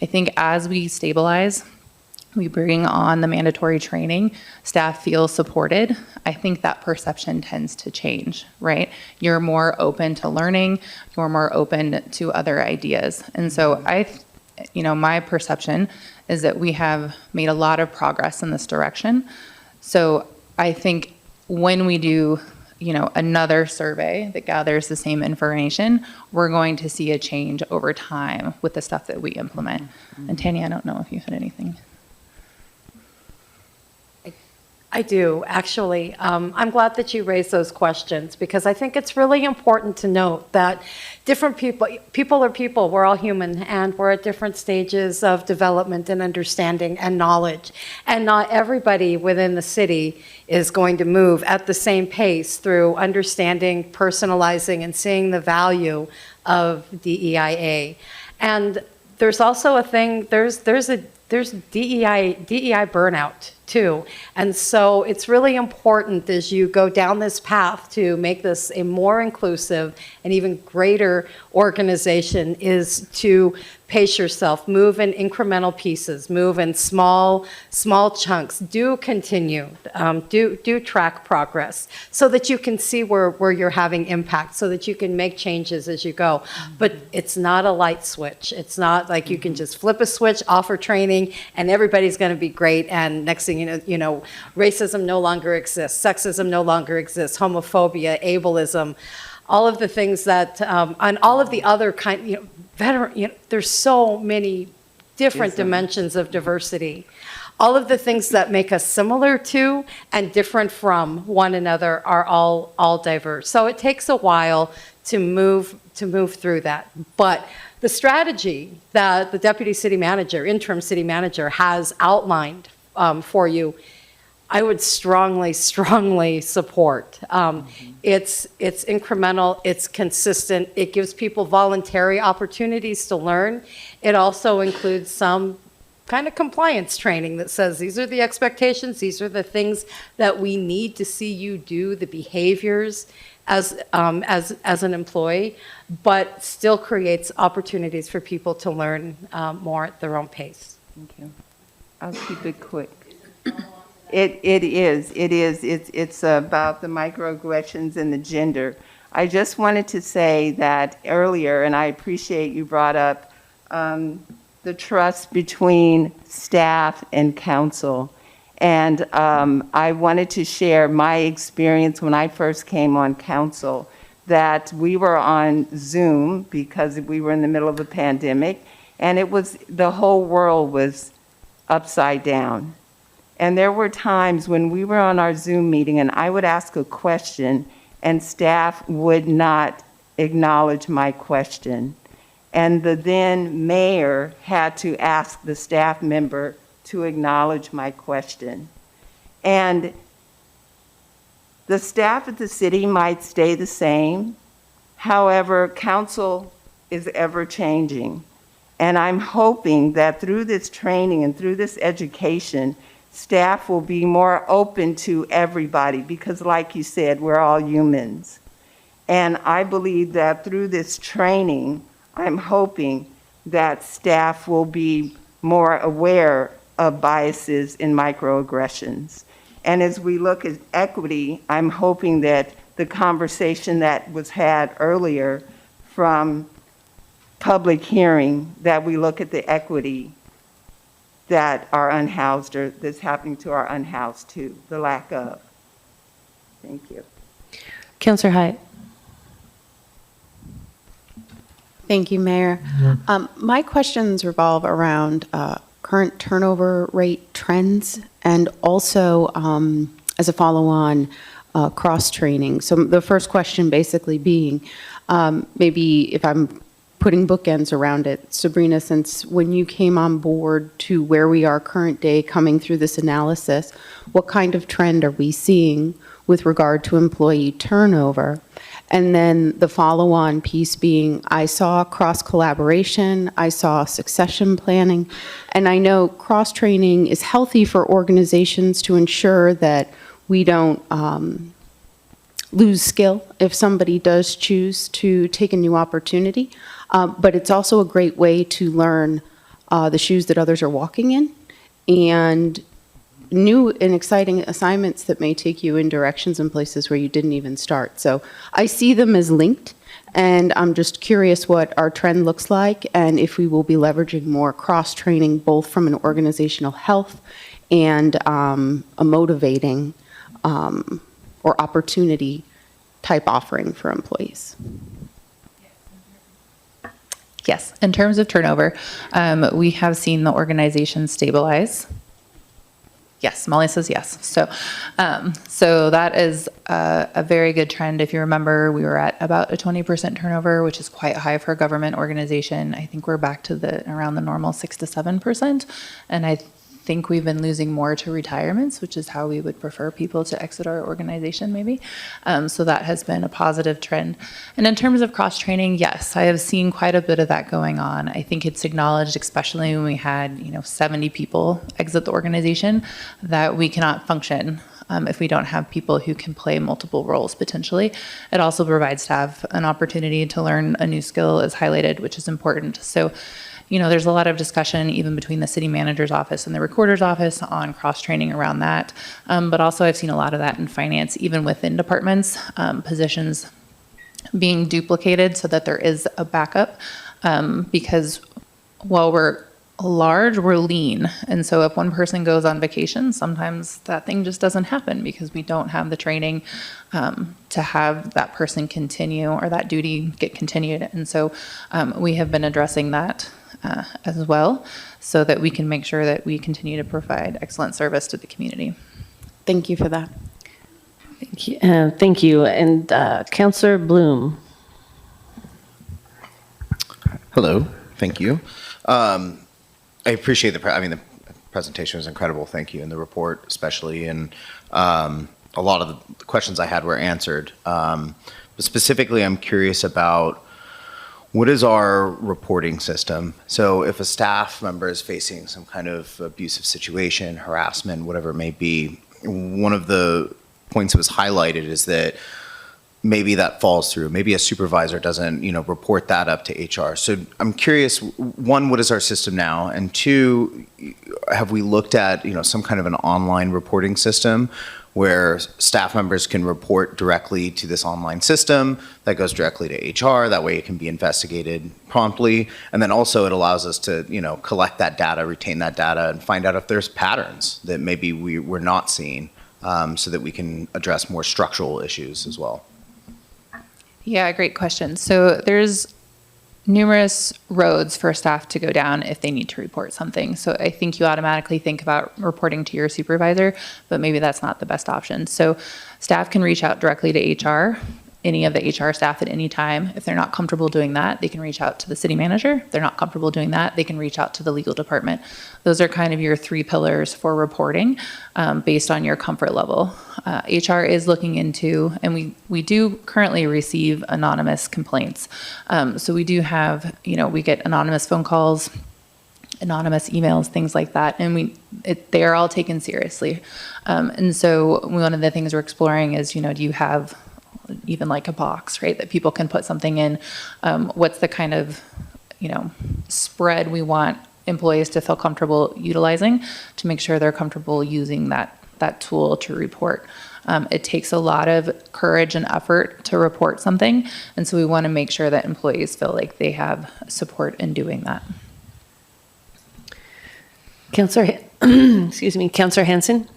I think as we stabilize, we bring on the mandatory training, staff feel supported, I think that perception tends to change, right? You're more open to learning, you're more open to other ideas. And so my perception is that we have made a lot of progress in this direction. So I think when we do, another survey that gathers the same information, we're going to see a change over time with the stuff that we implement. And Tanya, I don't know if you had anything. I do, actually. I'm glad that you raised those questions, because I think it's really important to note that different people are people, we're all human, and we're at different stages of development and understanding and knowledge. And not everybody within the city is going to move at the same pace through understanding, personalizing, and seeing the value of DEIA. And there's also a thing, there's DEI burnout too. And so it's really important as you go down this path to make this a more inclusive and even greater organization, is to pace yourself, move in incremental pieces, move in small chunks, do continue, do track progress so that you can see where you're having impact, so that you can make changes as you go. But it's not a light switch. It's not like you can just flip a switch, offer training, and everybody's going to be great, and next thing you know, racism no longer exists, sexism no longer exists, homophobia, ableism, all of the things that, and all of the other there's so many different dimensions of diversity. All of the things that make us similar to and different from one another are all diverse. So it takes a while to move through that. But the strategy that the deputy city manager, interim city manager, has outlined for you, I would strongly support. It's incremental, it's consistent, it gives people voluntary opportunities to learn. It also includes some kind of compliance training that says these are the expectations, these are the things that we need to see you do, the behaviors as an employee, but still creates opportunities for people to learn more at their own pace. Thank you. I'll keep it quick. It's about the microaggressions and the gender. I just wanted to say that earlier, and I appreciate you brought up the trust between staff and council. And I wanted to share my experience when I first came on council, that we were on Zoom because we were in the middle of a pandemic, and the whole world was upside down. And there were times when we were on our Zoom meeting and I would ask a question and staff would not acknowledge my question. And the then mayor had to ask the staff member to acknowledge my question. And the staff at the city might stay the same. However, council is ever changing. And I'm hoping that through this training and through this education, staff will be more open to everybody because, like you said, we're all humans. And I believe that through this training, I'm hoping that staff will be more aware of biases and microaggressions. And as we look at equity, I'm hoping that the conversation that was had earlier from public hearing, that we look at the equity that are unhoused or that's happening to our unhoused too, the lack of. Thank you. Councillor Hyatt. Thank you, Mayor. My questions revolve around current turnover rate trends and also as a follow-on cross-training. So the first question basically being, maybe if I'm putting bookends around it, Sabrina, since when you came on board to where we are current day coming through this analysis, what kind of trend are we seeing with regard to employee turnover? And then the follow-on piece being, I saw cross-collaboration, I saw succession planning, and I know cross-training is healthy for organizations to ensure that we don't lose skill if somebody does choose to take a new opportunity. But it's also a great way to learn the shoes that others are walking in and new and exciting assignments that may take you in directions and places where you didn't even start. So I see them as linked, and I'm just curious what our trend looks like and if we will be leveraging more cross-training both from an organizational health and a motivating or opportunity type offering for employees. Yes, in terms of turnover, we have seen the organization stabilize. Yes, Molly says yes. So that is a very good trend. If you remember, we were at about a 20% turnover, which is quite high for a government organization. I think we're back to around the normal 6 to 7%, and I think we've been losing more to retirements, which is how we would prefer people to exit our organization maybe. So that has been a positive trend. And in terms of cross-training, yes, I have seen quite a bit of that going on. I think it's acknowledged, especially when we had 70 people exit the organization, that we cannot function if we don't have people who can play multiple roles potentially. It also provides staff an opportunity to learn a new skill as highlighted, which is important. So there's a lot of discussion even between the city manager's office and the recorder's office on cross-training around that. But also I've seen a lot of that in finance, even within departments, positions being duplicated so that there is a backup. Because while we're large, we're lean. And so if one person goes on vacation, sometimes that thing just doesn't happen because we don't have the training to have that person continue or that duty get continued. And so we have been addressing that as well, so that we can make sure that we continue to provide excellent service to the community. Thank you for that. Thank you. And Councillor Bloom. Hello, thank you. I appreciate the presentation was incredible, thank you, and the report especially, and a lot of the questions I had were answered. But specifically, I'm curious about what is our reporting system? So if a staff member is facing some kind of abusive situation, harassment, whatever it may be, one of the points that was highlighted is that maybe that falls through. Maybe a supervisor doesn't, report that up to HR. So I'm curious, one, what is our system now? And two, have we looked at, some kind of an online reporting system where staff members can report directly to this online system that goes directly to HR? That way it can be investigated promptly. And then also it allows us to, collect that data, retain that data, and find out if there's patterns that maybe we're not seeing, so that we can address more structural issues as well. Yeah, great question. So there's numerous roads for staff to go down if they need to report something. So I think you automatically think about reporting to your supervisor, but maybe that's not the best option. So staff can reach out directly to HR, any of the HR staff at any time. If they're not comfortable doing that, they can reach out to the city manager. If they're not comfortable doing that, they can reach out to the legal department. Those are kind of your 3 pillars for reporting based on your comfort level. HR is looking into, and we do currently receive anonymous complaints. So we do have, we get anonymous phone calls, anonymous emails, things like that, and they are all taken seriously. And so one of the things we're exploring is, do you have even like a box, right, that people can put something in? What's the kind of, spread we want employees to feel comfortable utilizing to make sure they're comfortable using that tool to report. It takes a lot of courage and effort to report something, and so we want to make sure that employees feel like they have support in doing that. Councillor, Councillor Hanson.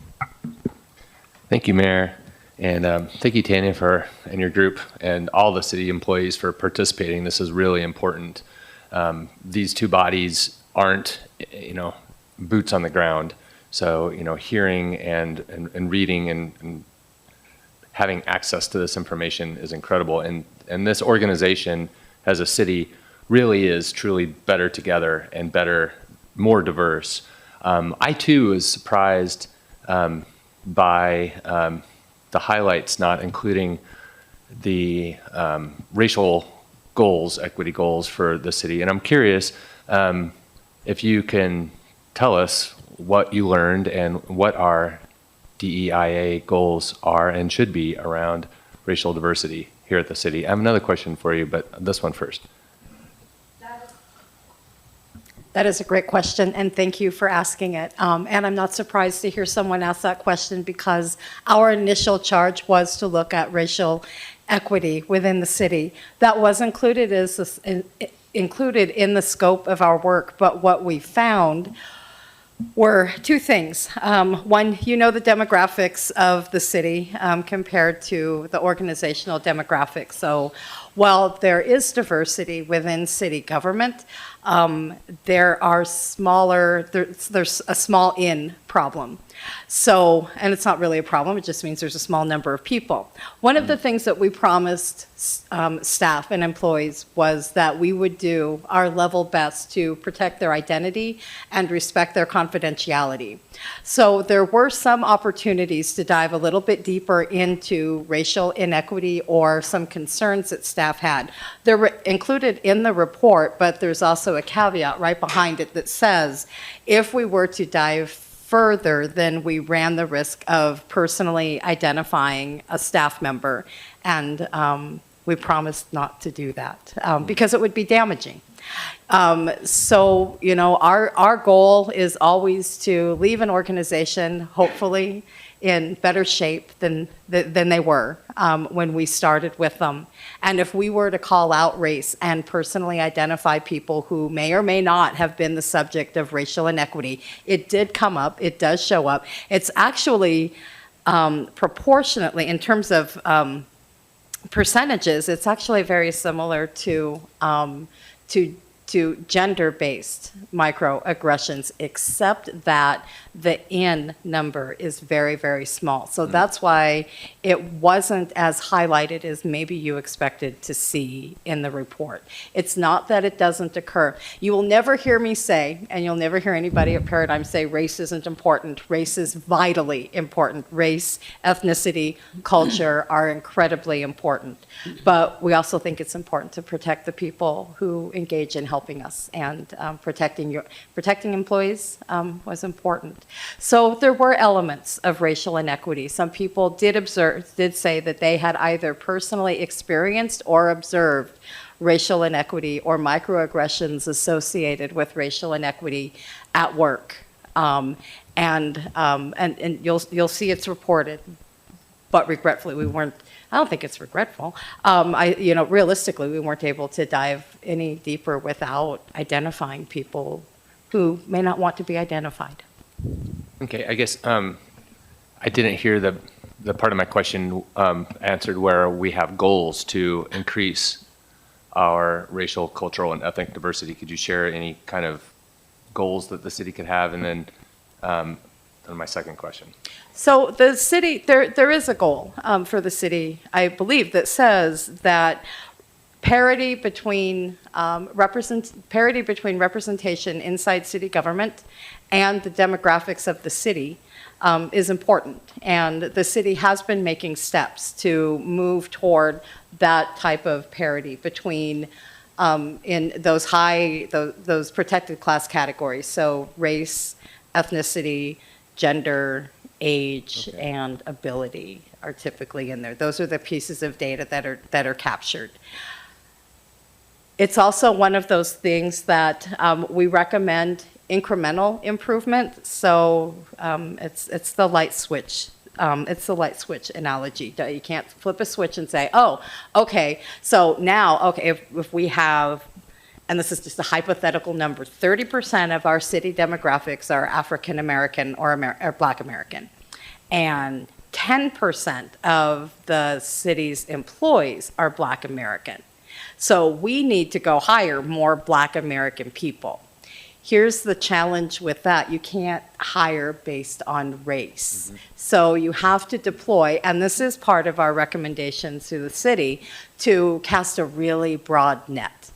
Thank you, Mayor. And thank you, Tanya, and your group and all the city employees for participating. This is really important. These 2 bodies aren't, boots on the ground. So, hearing and reading and having access to this information is incredible. And this organization as a city really is truly better together and better, more diverse. I too was surprised by the highlights not including the racial goals, equity goals for the city. And I'm curious if you can tell us what you learned and what our DEIA goals are and should be around racial diversity here at the city. I have another question for you, but this one first. That is a great question, and thank you for asking it. And I'm not surprised to hear someone ask that question because our initial charge was to look at racial equity within the city. That was included in the scope of our work, but what we found were 2 things. One, the demographics of the city compared to the organizational demographics. So while there is diversity within city government, there's a small in problem. So, and it's not really a problem, it just means there's a small number of people. One of the things that we promised staff and employees was that we would do our level best to protect their identity and respect their confidentiality. So there were some opportunities to dive a little bit deeper into racial inequity or some concerns that staff had. They're included in the report, but there's also a caveat right behind it that says if we were to dive further, then we ran the risk of personally identifying a staff member, and we promised not to do that because it would be damaging. So, our goal is always to leave an organization, hopefully, in better shape than they were when we started with them. And if we were to call out race and personally identify people who may or may not have been the subject of racial inequity, it did come up, it does show up. It's actually proportionately, in terms of percentages, it's actually very similar to gender-based microaggressions, except that the N number is very, very small. So that's why it wasn't as highlighted as maybe you expected to see in the report. It's not that it doesn't occur. You will never hear me say, and you'll never hear anybody at Paradigm say race isn't important. Race is vitally important. Race, ethnicity, culture are incredibly important. But we also think it's important to protect the people who engage in helping us, and protecting employees was important. So there were elements of racial inequity. Some people did say that they had either personally experienced or observed racial inequity or microaggressions associated with racial inequity at work, and you'll see it's reported. But regretfully, we weren't. I don't think it's regretful. Realistically, we weren't able to dive any deeper without identifying people who may not want to be identified. Okay, I guess I didn't hear the part of my question answered where we have goals to increase our racial, cultural, and ethnic diversity. Could you share any kind of goals that the city could have? And then my second question. So the city, there is a goal for the city, I believe, that says that parity between representation inside city government and the demographics of the city is important. And the city has been making steps to move toward that type of parity between in those protected class categories. So race, ethnicity, gender, age, and ability are typically in there. Those are the pieces of data that are captured. It's also one of those things that we recommend incremental improvement. So it's the light switch. It's the light switch analogy. You can't flip a switch and say, oh, okay, so now, okay, if we have, and this is just a hypothetical number, 30% of our city demographics are African American or Black American, and 10% of the city's employees are Black American. So we need to go hire more Black American people. Here's the challenge with that. You can't hire based on race. So you have to deploy, and this is part of our recommendations to the city, to cast a really broad net.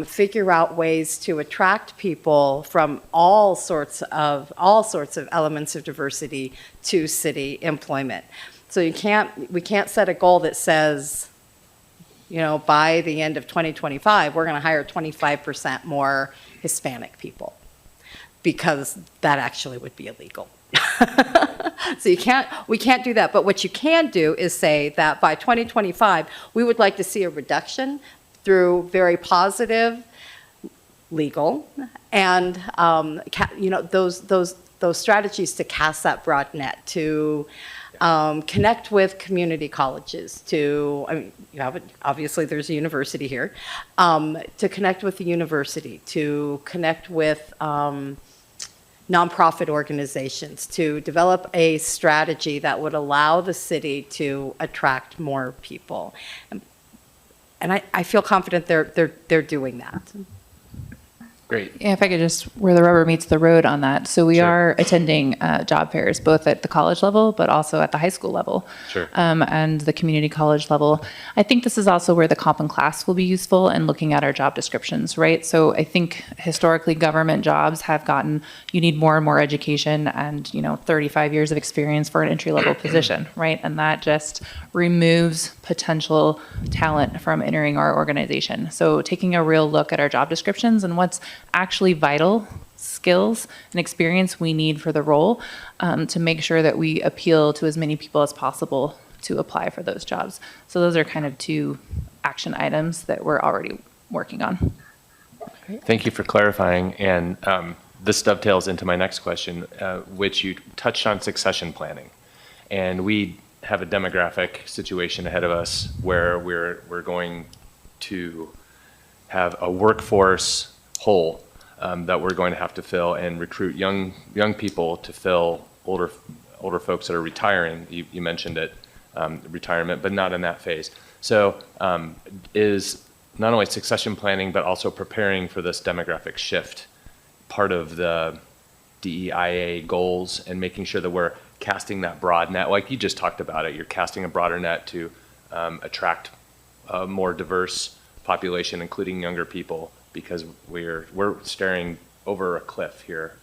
Figure out ways to attract people from all sorts of elements of diversity to city employment. So we can't set a goal that says, you know, by the end of 2025, we're going to hire 25% more Hispanic people, because that actually would be illegal. So we can't do that. But what you can do is say that by 2025, we would like to see a reduction through very positive legal and those strategies to cast that broad net, to connect with community colleges, obviously there's a university here, to connect with the university, to connect with nonprofit organizations, to develop a strategy that would allow the city to attract more people. And I feel confident they're doing that. Great. Yeah, if I could just, where the rubber meets the road on that. So we are attending job fairs, both at the college level, but also at the high school level, and the community college level. I think this is also where the comp and class will be useful in looking at our job descriptions, right? So I think historically government jobs have gotten, you need more and more education and, 35 years of experience for an entry-level position, right? And that just removes potential talent from entering our organization. So taking a real look at our job descriptions and what's actually vital skills and experience we need for the role, to make sure that we appeal to as many people as possible to apply for those jobs. So those are kind of two action items that we're already working on. Thank you for clarifying. And this dovetails into my next question, which you touched on succession planning. And we have a demographic situation ahead of us where we're going to have a workforce hole that we're going to have to fill and recruit young people to fill older folks that are retiring. You mentioned it, retirement, but not in that phase. So is not only succession planning, but also preparing for this demographic shift part of the DEIA goals, and making sure that we're casting that broad net, like you just talked about it. You're casting a broader net to attract a more diverse population, including younger people, because we're staring over a cliff here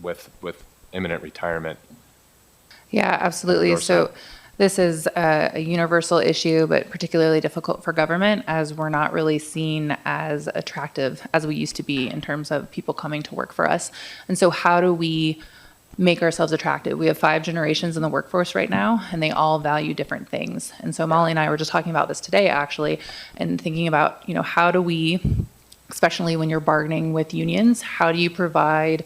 with imminent retirement. Yeah, absolutely. So this is a universal issue, but particularly difficult for government, as we're not really seen as attractive as we used to be in terms of people coming to work for us. And so how do we make ourselves attractive? We have 5 generations in the workforce right now, and they all value different things. And so Molly and I were just talking about this today, actually, and thinking about, how do we, especially when you're bargaining with unions, how do you provide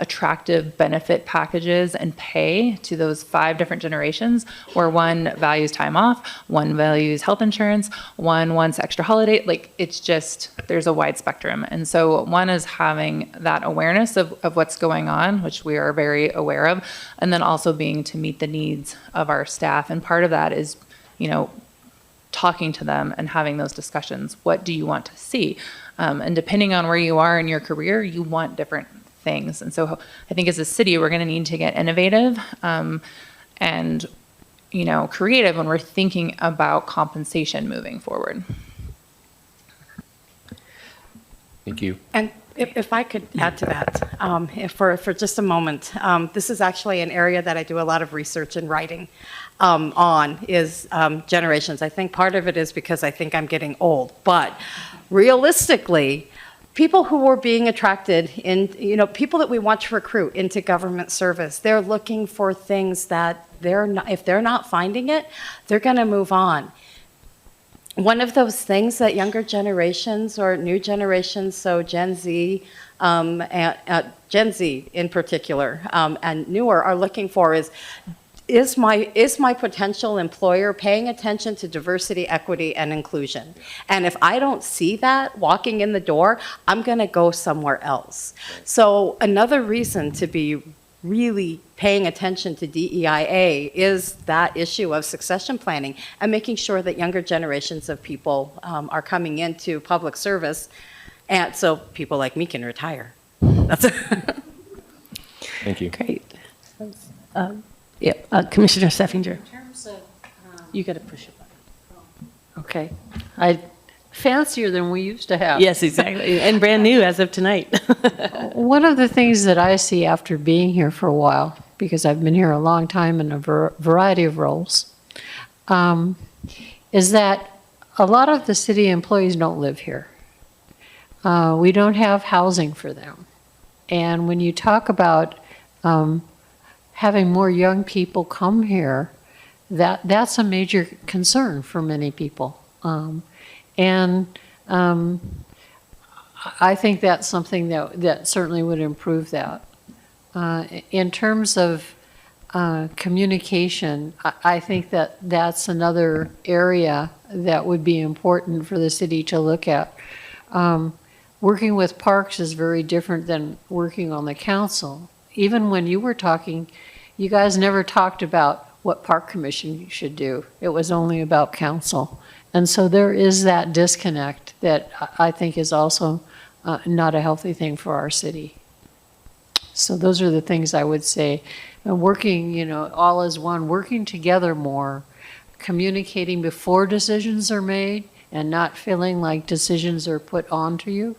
attractive benefit packages and pay to those 5 different generations, where one values time off, one values health insurance, one wants extra holiday, it's just, there's a wide spectrum. And so one is having that awareness of what's going on, which we are very aware of, and then also being to meet the needs of our staff. And part of that is, talking to them and having those discussions. What do you want to see? And depending on where you are in your career, you want different things. And so I think as a city, we're going to need to get innovative and creative when we're thinking about compensation moving forward. Thank you. And if I could add to that, for just a moment, this is actually an area that I do a lot of research and writing on, is generations. I think part of it is because I think I'm getting old, but realistically, people who are being attracted in, people that we want to recruit into government service, they're looking for things that if they're not finding it, they're going to move on. One of those things that younger generations or new generations, so Gen Z, Gen Z in particular, and newer, are looking for is my potential employer paying attention to diversity, equity, and inclusion? And if I don't see that walking in the door, I'm going to go somewhere else. So another reason to be really paying attention to DEIA is that issue of succession planning and making sure that younger generations of people are coming into public service, and so people like me can retire. That's it. Thank you. Great. Commissioner Steffinger. You got to push it. Okay. Fancier than we used to have. Yes, exactly. And brand new as of tonight. One of the things that I see after being here for a while, because I've been here a long time in a variety of roles, is that a lot of the city employees don't live here. We don't have housing for them. And when you talk about having more young people come here, that's a major concern for many people. I think that's something that certainly would improve that. In terms of communication, I think that's another area that would be important for the city to look at. Working with parks is very different than working on the council. Even when you were talking, you guys never talked about what park commission should do. It was only about council. And so there is that disconnect that I think is also not a healthy thing for our city. So those are the things I would say. And working, all as one, working together more, communicating before decisions are made and not feeling like decisions are put onto you.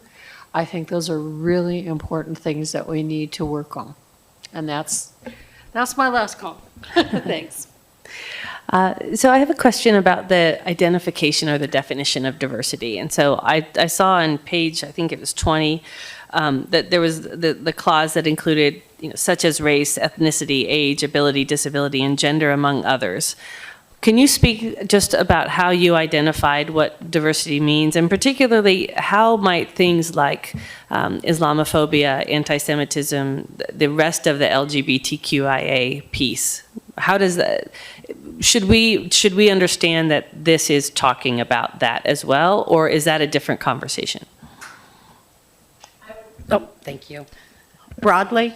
I think those are really important things that we need to work on. And that's my last comment. Thanks. So I have a question about the identification or the definition of diversity. And so I saw on page, I think it was 20, that there was the clause that included, such as race, ethnicity, age, ability, disability, and gender, among others. Can you speak just about how you identified what diversity means, and particularly how might things like Islamophobia, anti-Semitism, the rest of the LGBTQIA piece, how does that, should we understand that this is talking about that as well, or is that a different conversation? Oh, thank you. Broadly,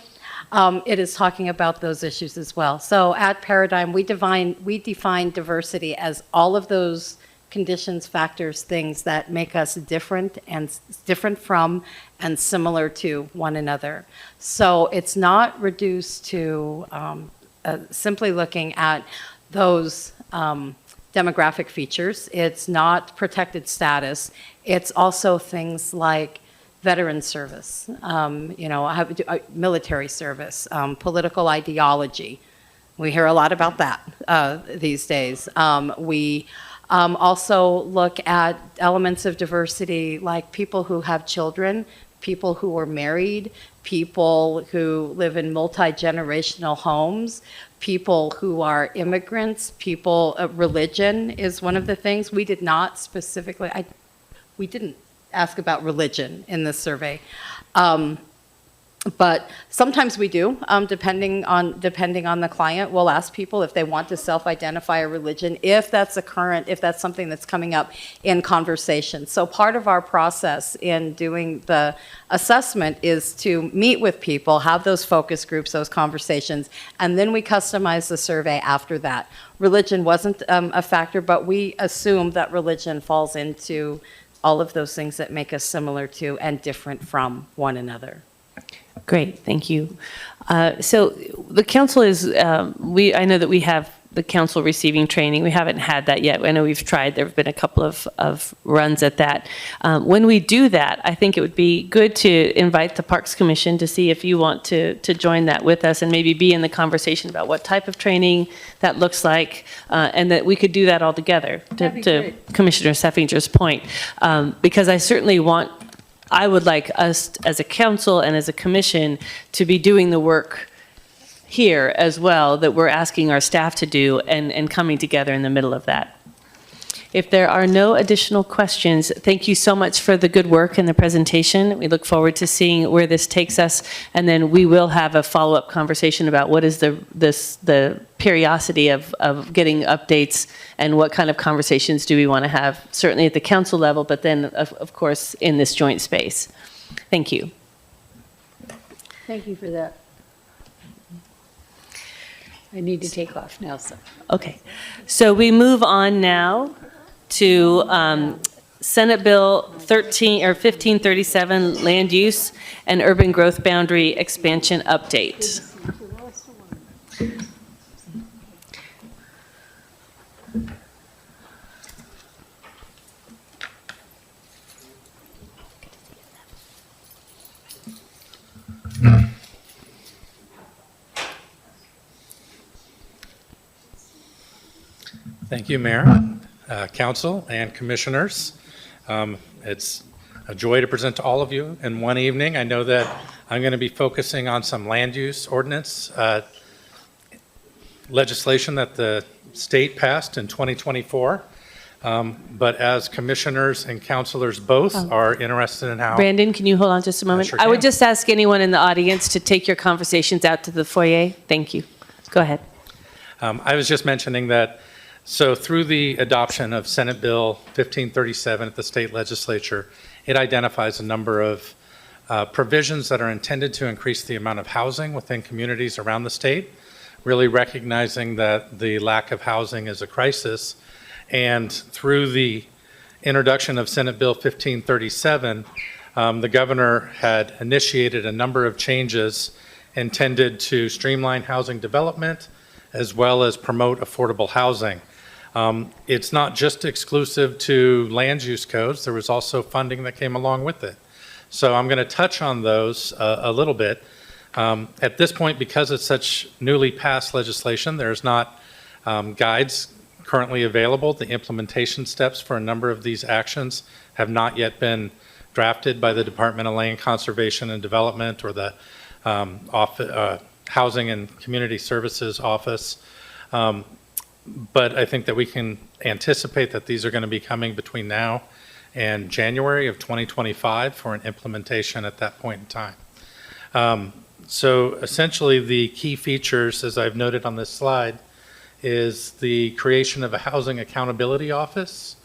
it is talking about those issues as well. So at Paradigm, we define diversity as all of those conditions, factors, things that make us different from and similar to one another. So it's not reduced to simply looking at those demographic features. It's not protected status. It's also things like veteran service, military service, political ideology. We hear a lot about that these days. We also look at elements of diversity like people who have children, people who are married, people who live in multi-generational homes, people who are immigrants, religion is one of the things. We did not specifically, we didn't ask about religion in this survey. But sometimes we do, depending on the client. We'll ask people if they want to self-identify a religion, if that's something that's coming up in conversation. So part of our process in doing the assessment is to meet with people, have those focus groups, those conversations, and then we customize the survey after that. Religion wasn't a factor, but we assume that religion falls into all of those things that make us similar to and different from one another. Great, thank you. So the council is, I know that we have the council receiving training. We haven't had that yet. I know we've tried. There have been a couple of runs at that. When we do that, I think it would be good to invite the Parks Commission to see if you want to join that with us and maybe be in the conversation about what type of training that looks like, and that we could do that all together, to Commissioner Seffinger's point. Because I would like us as a council and as a commission to be doing the work here as well that we're asking our staff to do and coming together in the middle of that. If there are no additional questions, thank you so much for the good work in the presentation. We look forward to seeing where this takes us, and then we will have a follow-up conversation about what is the periodicity of getting updates and what kind of conversations do we want to have, certainly at the council level, but then of course in this joint space. Thank you. Thank you for that. I need to take off now, so. Okay, so we move on now to Senate Bill 1537, Land Use and Urban Growth Boundary Expansion Update. Thank you, Mayor, Council, and Commissioners. It's a joy to present to all of you in one evening. I know that I'm going to be focusing on some land use ordinance legislation that the state passed in 2024. But as commissioners and councilors both are interested in how... Brandon, can you hold on just a moment? Sure I would can. just ask anyone in the audience to take your conversations out to the foyer. Thank you. Go ahead. I was just mentioning that, so through the adoption of Senate Bill 1537 at the state legislature, it identifies a number of provisions that are intended to increase the amount of housing within communities around the state, really recognizing that the lack of housing is a crisis. And through the introduction of Senate Bill 1537, the governor had initiated a number of changes intended to streamline housing development as well as promote affordable housing. It's not just exclusive to land use codes. There was also funding that came along with it. So I'm going to touch on those a little bit. At this point, because it's such newly passed legislation, there's not guides currently available. The implementation steps for a number of these actions have not yet been drafted by the Department of Land Conservation and Development or the Housing and Community Services Office. But I think that we can anticipate that these are going to be coming between now and January of 2025 for an implementation at that point in time. So essentially the key features, as I've noted on this slide, is the creation of a Housing Accountability Office,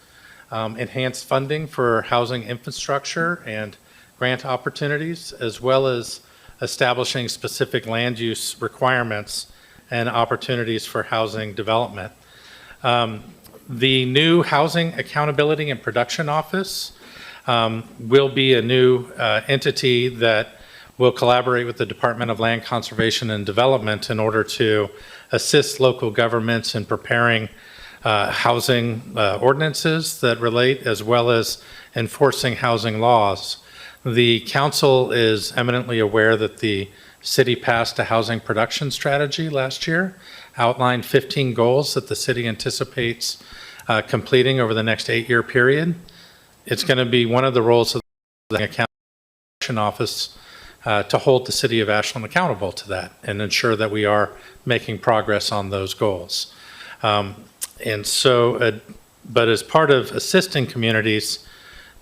enhanced funding for housing infrastructure and grant opportunities, as well as establishing specific land use requirements and opportunities for housing development. The new Housing Accountability and Production Office will be a new entity that will collaborate with the Department of Land Conservation and Development in order to assist local governments in preparing housing ordinances that relate, as well as enforcing housing laws. The council is eminently aware that the city passed a housing production strategy last year, outlined 15 goals that the city anticipates completing over the next 8-year period. It's going to be one of the roles of the Accountability Office to hold the city of Ashland accountable to that and ensure that we are making progress on those goals. And so, but as part of assisting communities,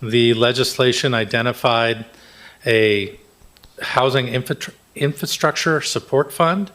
the legislation identified a Housing Infrastructure Support Fund.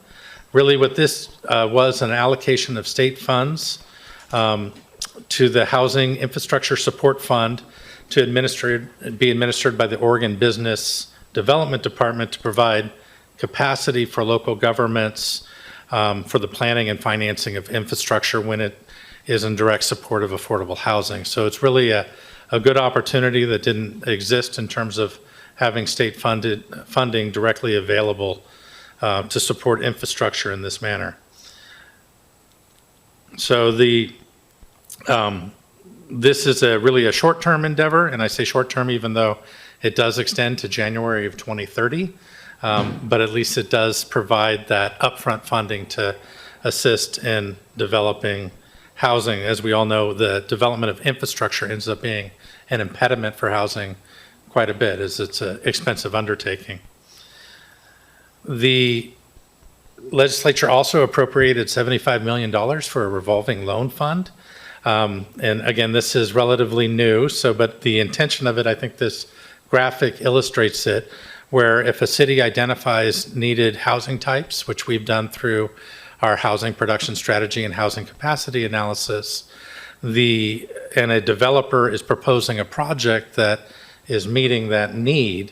Really what this was an allocation of state funds to the Housing Infrastructure Support Fund to be administered by the Oregon Business Development Department to provide capacity for local governments for the planning and financing of infrastructure when it is in direct support of affordable housing. So it's really a good opportunity that didn't exist in terms of having state funding directly available to support infrastructure in this manner. So this is really a short-term endeavor, and I say short-term even though it does extend to January of 2030, but at least it does provide that upfront funding to assist in developing housing. As we all know, the development of infrastructure ends up being an impediment for housing quite a bit, as it's an expensive undertaking. The legislature also appropriated $75 million for a revolving loan fund. And again, this is relatively new, but the intention of it, I think this graphic illustrates it, where if a city identifies needed housing types, which we've done through our housing production strategy and housing capacity analysis, and a developer is proposing a project that is meeting that need,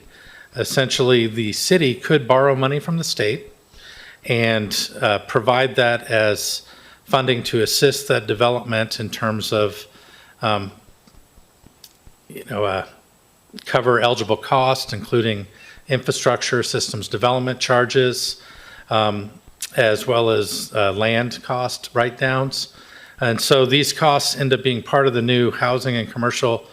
essentially the city could borrow money from the state and provide that as funding to assist that development in terms of, cover eligible costs, including infrastructure, systems development charges, as well as land cost write-downs. And so these costs end up being part of the new housing and commercial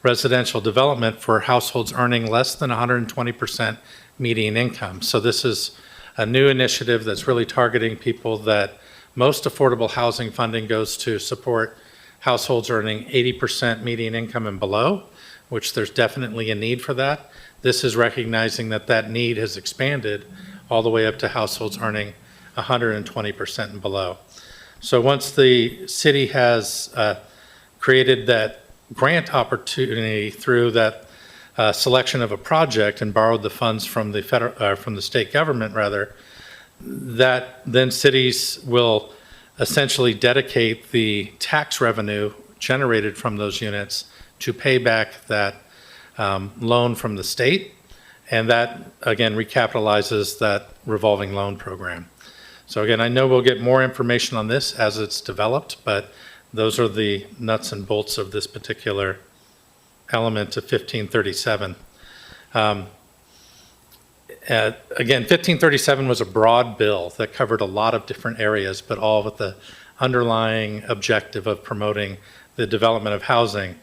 residential development for households earning less than 120% median income. So this is a new initiative that's really targeting people that most affordable housing funding goes to support households earning 80% median income and below, which there's definitely a need for that. This is recognizing that that need has expanded all the way up to households earning 120% and below. So once the city has created that grant opportunity through that selection of a project and borrowed the funds from the state government rather, that then cities will essentially dedicate the tax revenue generated from those units to pay back that loan from the state, and that again recapitalizes that revolving loan program. So again, I know we'll get more information on this as it's developed, but those are the nuts and bolts of this particular element of 1537. Again, 1537 was a broad bill that covered a lot of different areas, but all with the underlying objective of promoting the development of housing.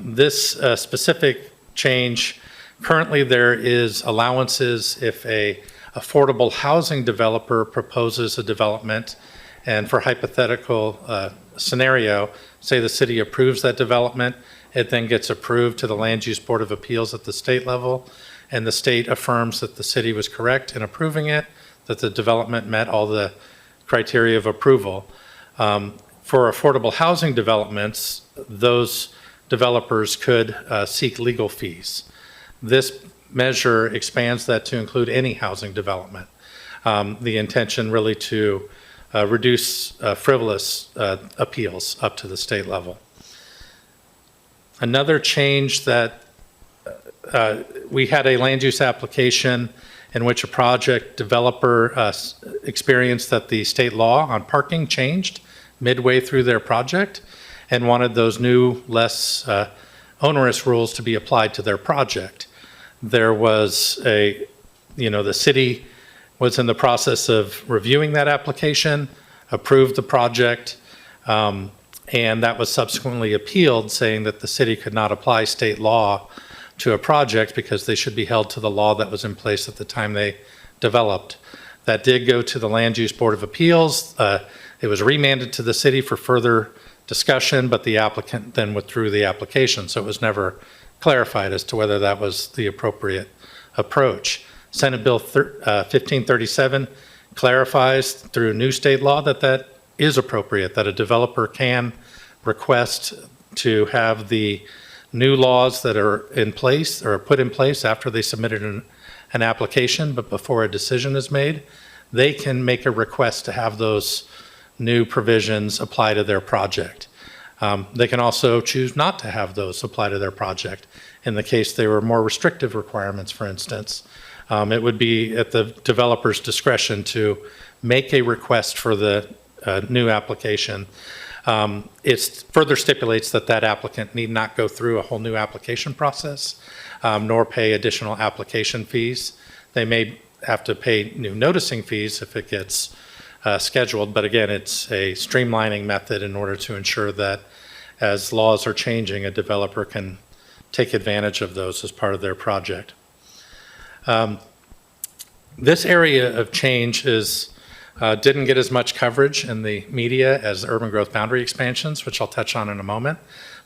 This specific change, currently there is allowances if a affordable housing developer proposes a development, and for hypothetical scenario, say the city approves that development, it then gets approved to the Land Use Board of Appeals at the state level, and the state affirms that the city was correct in approving it, that the development met all the criteria of approval. For affordable housing developments, those developers could seek legal fees. This measure expands that to include any housing development. The intention really to reduce frivolous appeals up to the state level. Another change that we had a land use application in which a project developer experienced that the state law on parking changed midway through their project and wanted those new, less onerous rules to be applied to their project. There was the city was in the process of reviewing that application, approved the project, and that was subsequently appealed, saying that the city could not apply state law to a project because they should be held to the law that was in place at the time they developed. That did go to the Land Use Board of Appeals. It was remanded to the city for further discussion, but the applicant then withdrew the application, so it was never clarified as to whether that was the appropriate approach. Senate Bill 1537 clarifies through new state law that that is appropriate, that a developer can request to have the new laws that are in place or put in place after they submitted an application, but before a decision is made, they can make a request to have those new provisions apply to their project. They can also choose not to have those apply to their project. In the case they were more restrictive requirements, for instance, it would be at the developer's discretion to make a request for the new application. It further stipulates that that applicant need not go through a whole new application process, nor pay additional application fees. They may have to pay new noticing fees if it gets scheduled, but again, it's a streamlining method in order to ensure that as laws are changing, a developer can take advantage of those as part of their project. This area of change didn't get as much coverage in the media as urban growth boundary expansions, which I'll touch on in a moment,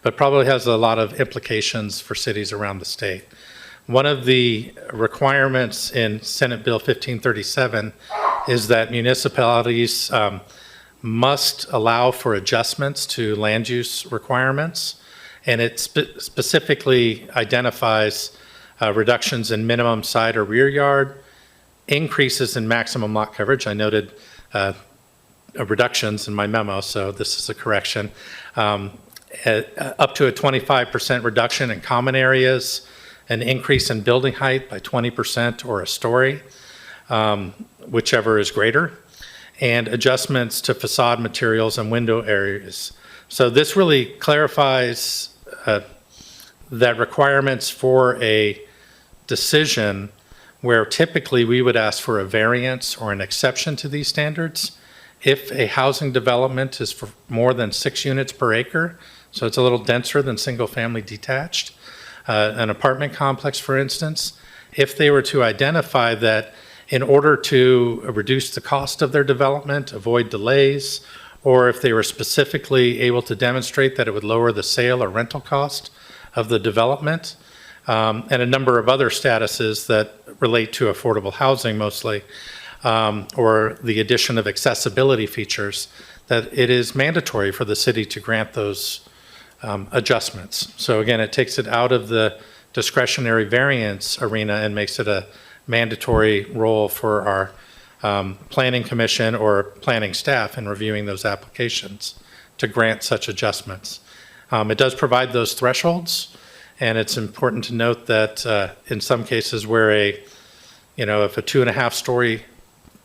but probably has a lot of implications for cities around the state. One of the requirements in Senate Bill 1537 is that municipalities must allow for adjustments to land use requirements, and it specifically identifies reductions in minimum side or rear yard, increases in maximum lot coverage. I noted reductions in my memo, so this is a correction. Up to a 25% reduction in common areas, an increase in building height by 20% or a story, whichever is greater, and adjustments to facade materials and window areas. So this really clarifies that requirements for a decision where typically we would ask for a variance or an exception to these standards. If a housing development is for more than 6 units per acre, so it's a little denser than single-family detached, an apartment complex, for instance, if they were to identify that in order to reduce the cost of their development, avoid delays, or if they were specifically able to demonstrate that it would lower the sale or rental cost of the development, and a number of other statuses that relate to affordable housing mostly, or the addition of accessibility features, that it is mandatory for the city to grant those adjustments. So again, it takes it out of the discretionary variance arena and makes it a mandatory role for our planning commission or planning staff in reviewing those applications to grant such adjustments. It does provide those thresholds, and it's important to note that in some cases where if a 2.5-story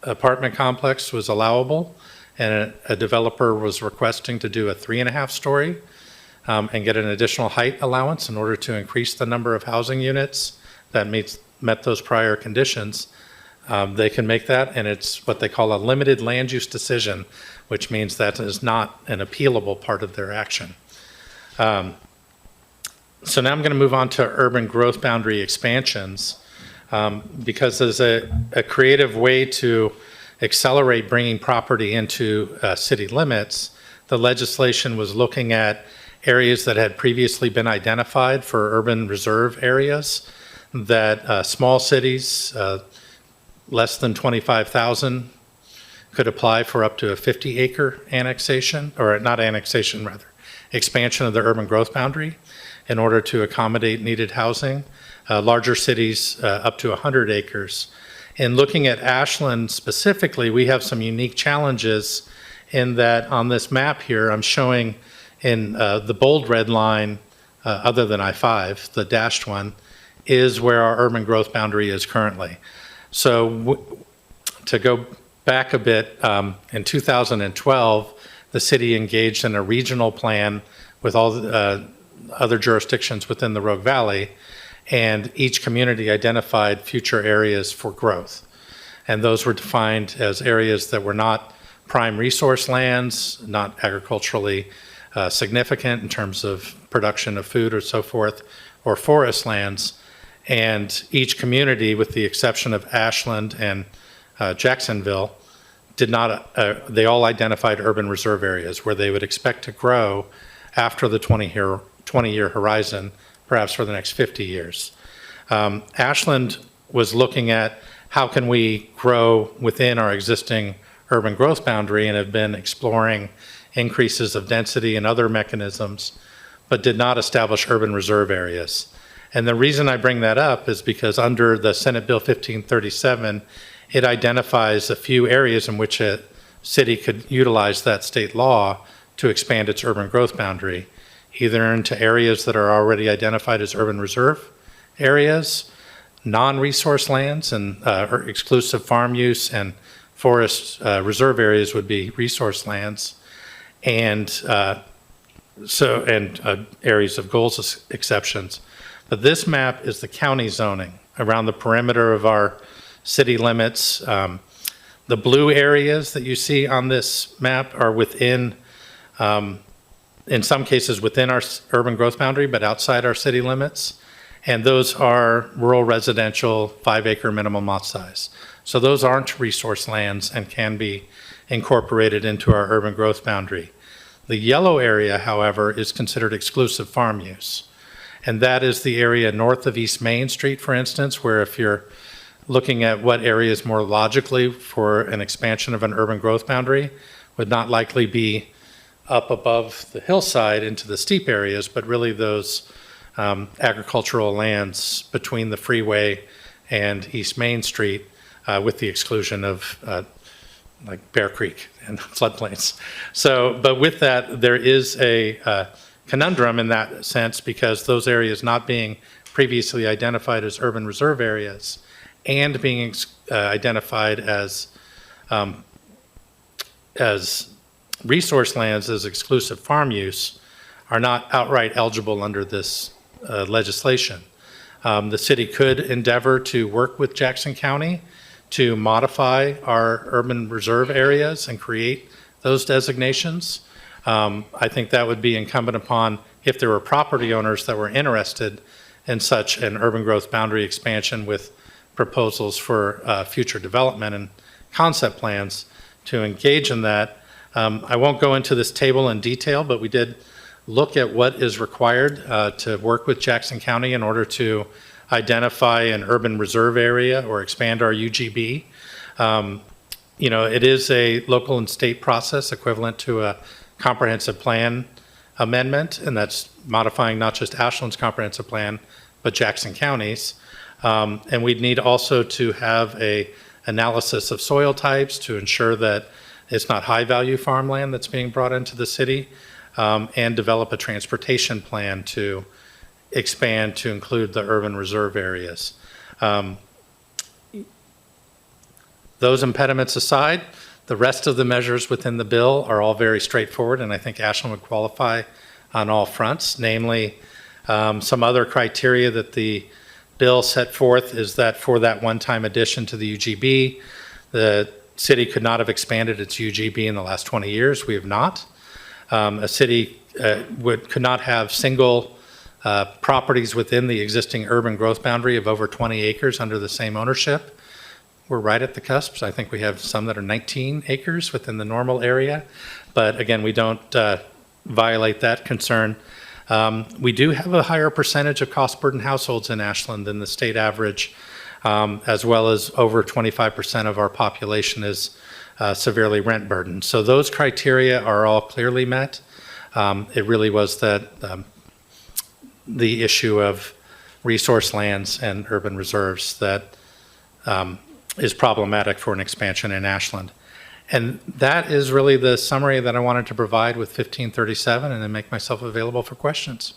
apartment complex was allowable and a developer was requesting to do a 3.5-story and get an additional height allowance in order to increase the number of housing units that met those prior conditions, they can make that, and it's what they call a limited land use decision, which means that is not an appealable part of their action. So now I'm going to move on to urban growth boundary expansions, because as a creative way to accelerate bringing property into city limits, the legislation was looking at areas that had previously been identified for urban reserve areas, that small cities, less than 25,000, could apply for up to a 50-acre annexation, or not annexation, rather, expansion of the urban growth boundary in order to accommodate needed housing. Larger cities up to 100 acres. In looking at Ashland specifically, we have some unique challenges in that on this map here, I'm showing in the bold red line, other than I-5, the dashed one, is where our urban growth boundary is currently. So to go back a bit, in 2012, the city engaged in a regional plan with all the other jurisdictions within the Rogue Valley, and each community identified future areas for growth. And those were defined as areas that were not prime resource lands, not agriculturally significant in terms of production of food or so forth, or forest lands. And each community, with the exception of Ashland and Jacksonville, did not, they all identified urban reserve areas where they would expect to grow after the 20-year horizon, perhaps for the next 50 years. Ashland was looking at how can we grow within our existing urban growth boundary, and have been exploring increases of density and other mechanisms, but did not establish urban reserve areas. And the reason I bring that up is because under the Senate Bill 1537, it identifies a few areas in which a city could utilize that state law to expand its urban growth boundary, either into areas that are already identified as urban reserve areas, non-resource lands, and or exclusive farm use, and forest reserve areas would be resource lands, and areas of goals exceptions. But this map is the county zoning around the perimeter of our city limits. The blue areas that you see on this map are within, in some cases within our urban growth boundary, but outside our city limits. And those are rural residential 5-acre minimum lot size. So those aren't resource lands and can be incorporated into our urban growth boundary. The yellow area, however, is considered exclusive farm use. And that is the area north of East Main Street, for instance, where if you're looking at what area is more logically for an expansion of an urban growth boundary, would not likely be up above the hillside into the steep areas, but really those agricultural lands between the freeway and East Main Street, with the exclusion of like Bear Creek and floodplains. So, but with that, there is a conundrum in that sense, because those areas not being previously identified as urban reserve areas and being identified as resource lands as exclusive farm use are not outright eligible under this legislation. The city could endeavor to work with Jackson County to modify our urban reserve areas and create those designations. I think that would be incumbent upon, if there were property owners that were interested in such an urban growth boundary expansion with proposals for future development and concept plans, to engage in that. I won't go into this table in detail, but we did look at what is required to work with Jackson County in order to identify an urban reserve area or expand our UGB. You know, it is a local and state process equivalent to a comprehensive plan amendment, and that's modifying not just Ashland's comprehensive plan, but Jackson County's. And we'd need also to have a analysis of soil types to ensure that it's not high value farmland that's being brought into the city, and develop a transportation plan to expand to include the urban reserve areas. Those impediments aside, the rest of the measures within the bill are all very straightforward, and I think Ashland would qualify on all fronts. Namely, some other criteria that the bill set forth is that for that one-time addition to the UGB, the city could not have expanded its UGB in the last 20 years. We have not. A city could not have single properties within the existing urban growth boundary of over 20 acres under the same ownership. We're right at the cusp. I think we have some that are 19 acres within the normal area. But again, we don't violate that concern. We do have a higher percentage of cost burden households in Ashland than the state average, as well as over 25% of our population is severely rent burdened. So those criteria are all clearly met. It really was that the issue of resource lands and urban reserves that is problematic for an expansion in Ashland. And that is really the summary that I wanted to provide with 1537, and then make myself available for questions.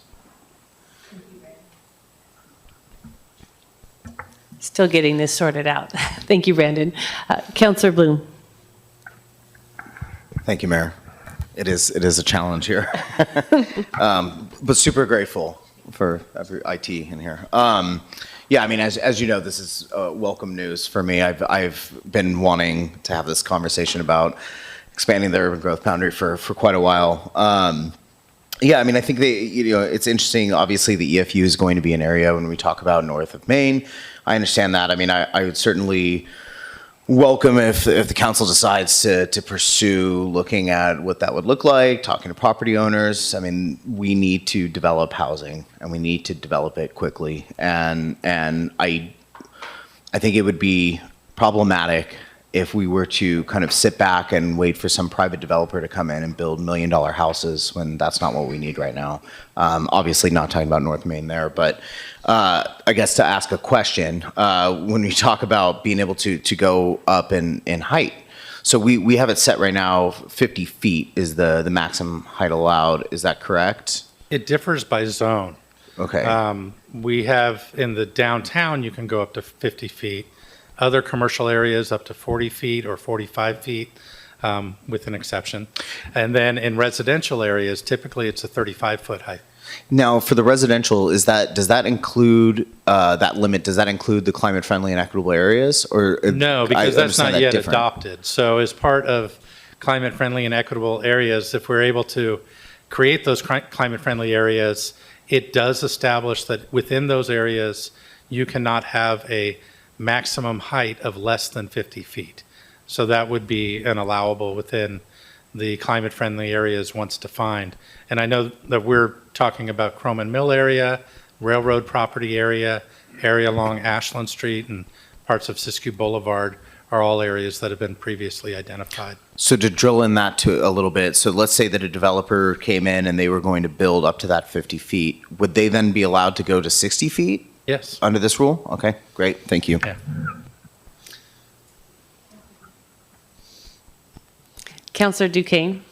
Still getting this sorted out. Thank you, Brandon. Councilor Bloom. Thank you, Mayor. It is a challenge here, but super grateful for every IT in here. Yeah, I mean, as you know, this is welcome news for me. I've been wanting to have this conversation about expanding the urban growth boundary for quite a while. Yeah, I mean, I think it's interesting. Obviously, the EFU is going to be an area when we talk about north of Maine. I understand that. I mean, I would certainly welcome if the council decides to pursue looking at what that would look like, talking to property owners. I mean, we need to develop housing, and we need to develop it quickly. And I think it would be problematic if we were to kind of sit back and wait for some private developer to come in and build $1 million houses when that's not what we need right now. Obviously not talking about North Main there, but I guess to ask a question, when we talk about being able to go up in height, so we have it set right now, 50 feet is the maximum height allowed. Is that correct? It differs by zone. Okay. We have in the downtown, you can go up to 50 feet. Other commercial areas up to 40 feet or 45 feet, with an exception. And then in residential areas, typically it's a 35-foot height. Now, for the residential, does that include that limit? Does that include the climate friendly and equitable areas, or No, because I that's not understand yet that different. adopted. So as part of climate friendly and equitable areas, if we're able to create those climate friendly areas, it does establish that within those areas, you cannot have a maximum height of less than 50 feet. So that would be an allowable within the climate friendly areas once defined. And I know that we're talking about Croman Mill area, railroad property area along Ashland Street, and parts of Siskiyou Boulevard are all areas that have been previously identified. So to drill in that to a little bit, so let's say that a developer came in and they were going to build up to that 50 feet. Would they then be allowed to go to 60 feet? Yes. Under this rule? Okay, great, thank you. Yeah. Councillor Duquesne.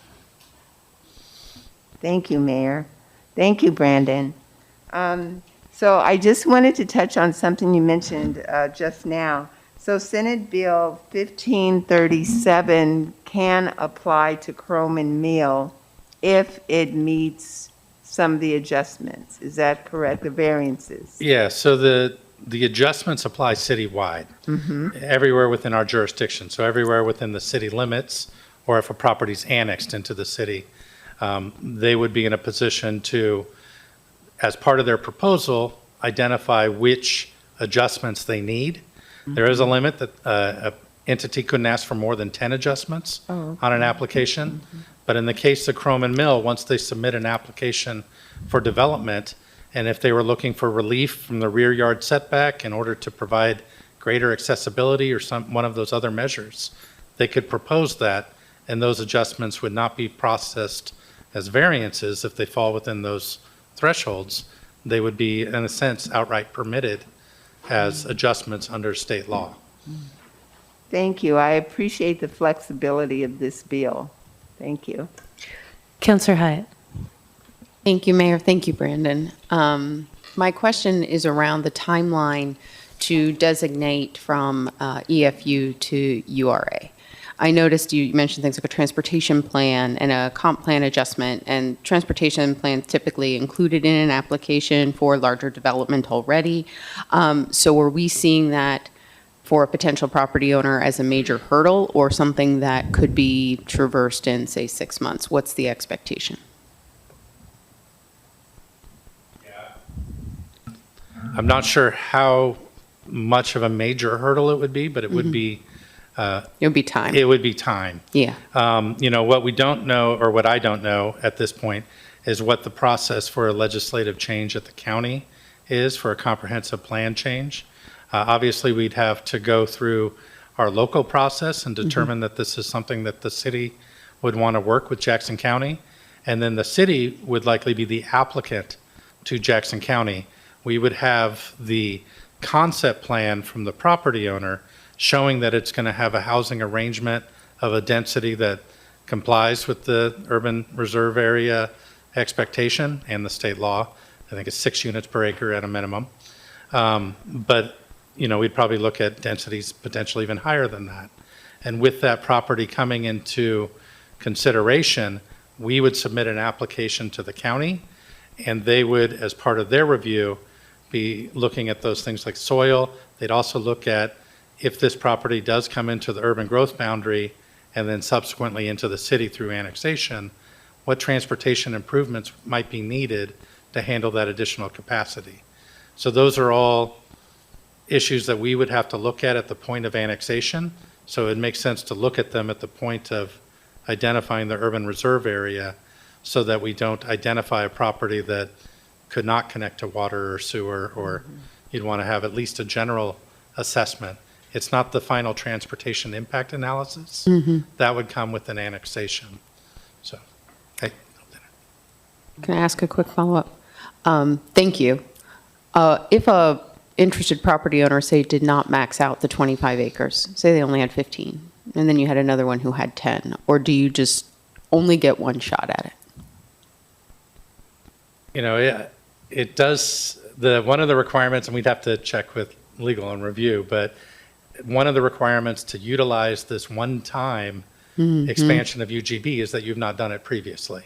Thank you, Mayor. Thank you, Brandon. So I just wanted to touch on something you mentioned just now. So Senate Bill 1537 can apply to Croman Mill if it meets some of the adjustments. Is that correct, the variances? Yeah, so the adjustments apply citywide, everywhere within our jurisdiction. So everywhere within the city limits, or if a property's annexed into the city, they would be in a position to, as part of their proposal, identify which adjustments they need. There is a limit that an entity couldn't ask for more than 10 adjustments on an application. But in the case of Croman Mill, once they submit an application for development, and if they were looking for relief from the rear yard setback in order to provide greater accessibility or one of those other measures, they could propose that, and those adjustments would not be processed as variances if they fall within those thresholds. They would be, in a sense, outright permitted as adjustments under state law. Thank you. I appreciate the flexibility of this bill. Thank you. Councillor Hyatt. Thank you, Mayor. Thank you, Brandon. My question is around the timeline to designate from EFU to URA. I noticed you mentioned things like a transportation plan and a comp plan adjustment, and transportation plans typically included in an application for larger development already. So are we seeing that for a potential property owner as a major hurdle, or something that could be traversed in, say, 6 months? What's the expectation? I'm not sure how much of a major hurdle it would be, but it would be. It would be time. It would be time. Yeah. What we don't know, or what I don't know at this point, is what the process for a legislative change at the county is for a comprehensive plan change. Obviously, we'd have to go through our local process and determine that this is something that the city would want to work with Jackson County. And then the city would likely be the applicant to Jackson County. We would have the concept plan from the property owner showing that it's going to have a housing arrangement of a density that complies with the urban reserve area expectation and the state law. I think it's 6 units per acre at a minimum. But we'd probably look at densities potentially even higher than that. And with that property coming into consideration, we would submit an application to the county, and they would, as part of their review, be looking at those things like soil. They'd also look at if this property does come into the urban growth boundary and then subsequently into the city through annexation, what transportation improvements might be needed to handle that additional capacity. So those are all issues that we would have to look at the point of annexation. So it makes sense to look at them at the point of identifying the urban reserve area, so that we don't identify a property that could not connect to water or sewer, or you'd want to have at least a general assessment. It's not the final transportation impact analysis. That would come with an annexation. So, hey, Can I ask a quick follow-up? Thank you. If a interested property owner, say, did not max out the 25 acres, say they only had 15, and then you had another one who had 10, or do you just only get one shot at it? you know, it does, one of the requirements, and we'd have to check with legal and review, but one of the requirements to utilize this one-time expansion of UGB is that you've not done it previously.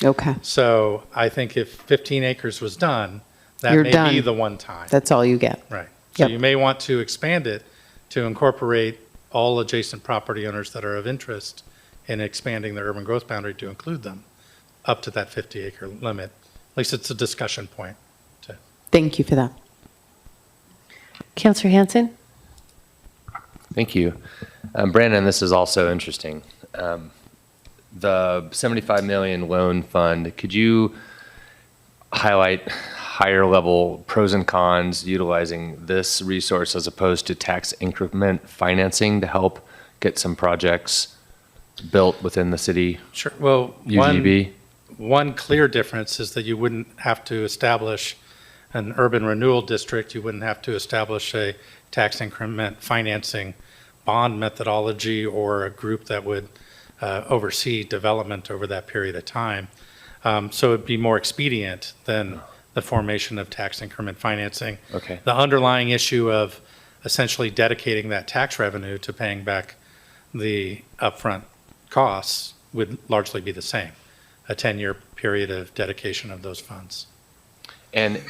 Okay. So I think if 15 acres was done, that You're may done. be the one time. That's all you get. Right. So Yep. you may want to expand it to incorporate all adjacent property owners that are of interest in expanding the urban growth boundary to include them up to that 50-acre limit. At least it's a discussion point. Thank you for that. Councillor Hanson? Thank you. Brandon, this is also interesting. The 75 million loan fund, could you highlight higher level pros and cons utilizing this resource as opposed to tax increment financing to help get some projects built within the city? Sure. Well, UGB? one clear difference is that you wouldn't have to establish an urban renewal district. You wouldn't have to establish a tax increment financing bond methodology or a group that would oversee development over that period of time. So it'd be more expedient than the formation of tax increment financing. Okay. The underlying issue of essentially dedicating that tax revenue to paying back the upfront costs would largely be the same, a 10-year period of dedication of those funds. And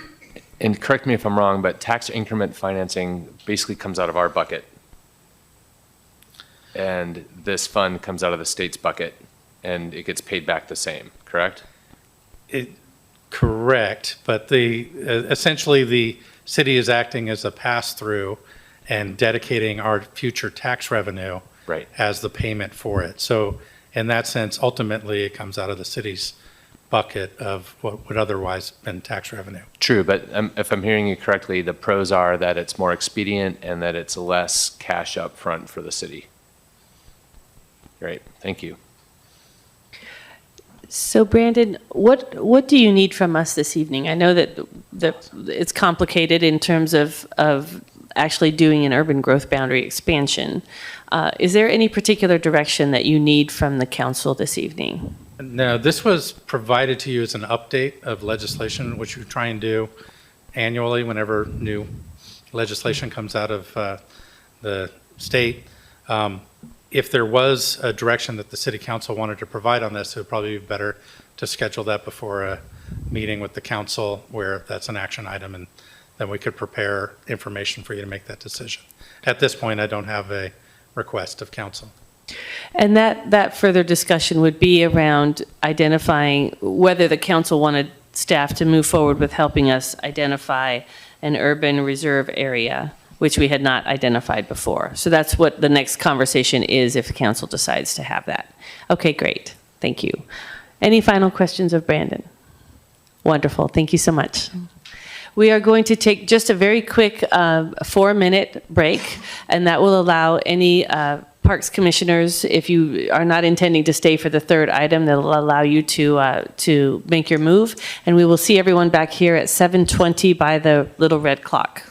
correct me if I'm wrong, but tax increment financing basically comes out of our bucket. And this fund comes out of the state's bucket and it gets paid back the same, correct? Correct, but essentially the city is acting as a pass-through and dedicating our future tax revenue Right. as the payment for it. So in that sense, ultimately, it comes out of the city's bucket of what would otherwise have been tax revenue. True, but if I'm hearing you correctly, the pros are that it's more expedient and that it's less cash up front for the city. Great, thank you. So Brandon, what do you need from us this evening? I know that it's complicated in terms of actually doing an urban growth boundary expansion. Is there any particular direction that you need from the council this evening? No, this was provided to you as an update of legislation, which we try and do annually whenever new legislation comes out of the state. If there was a direction that the city council wanted to provide on this, it would probably be better to schedule that before a meeting with the council where that's an action item, and then we could prepare information for you to make that decision. At this point, I don't have a request of council. And that further discussion would be around identifying whether the council wanted staff to move forward with helping us identify an urban reserve area, which we had not identified before. So that's what the next conversation is if council decides to have that. Okay, great. Thank you. Any final questions of Brandon? Wonderful. Thank you so much. We are going to take just a very quick 4-minute break, and that will allow any Parks Commissioners, if you are not intending to stay for the third item, that will allow you to make your move. And we will see everyone back here at 7:20 by the little red clock.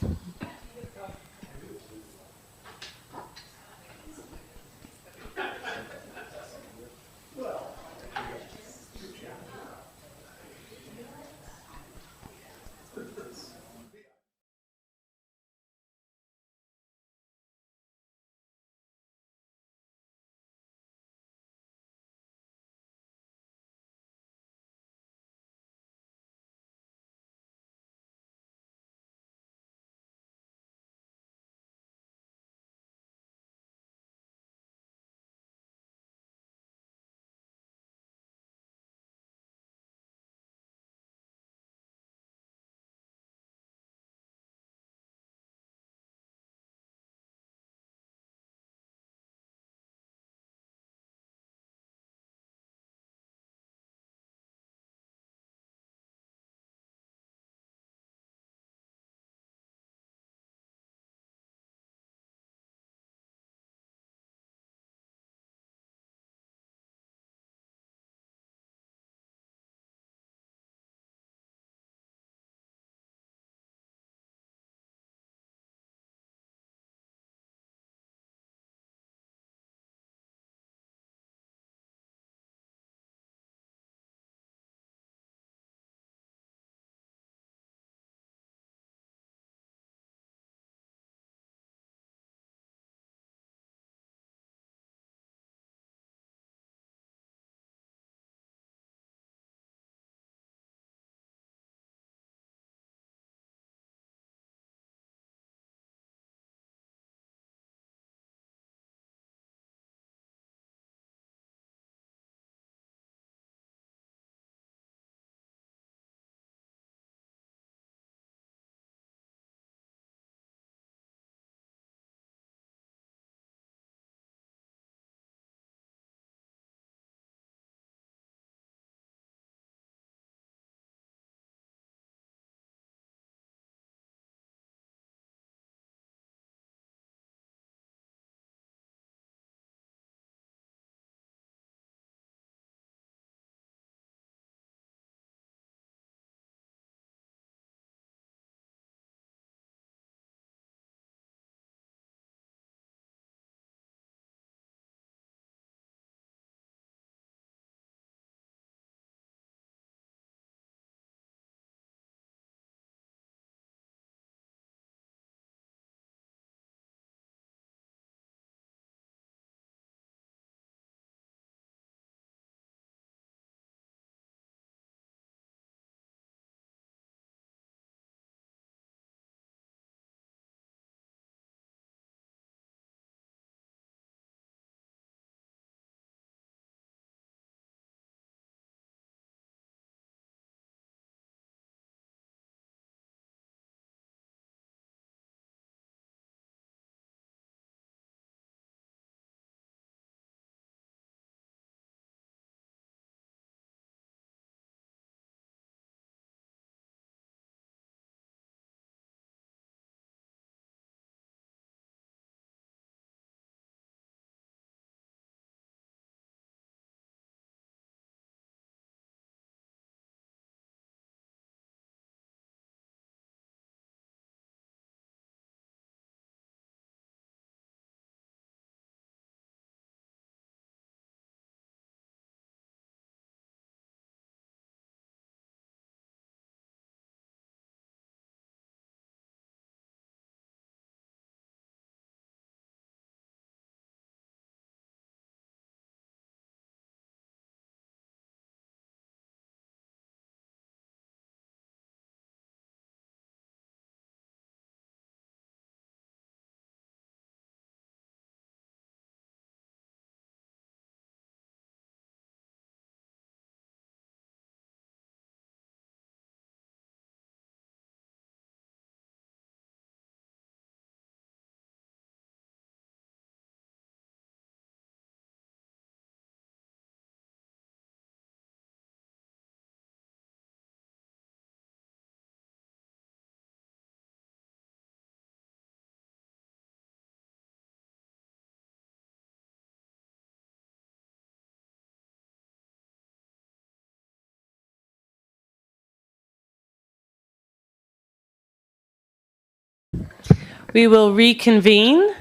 We will reconvene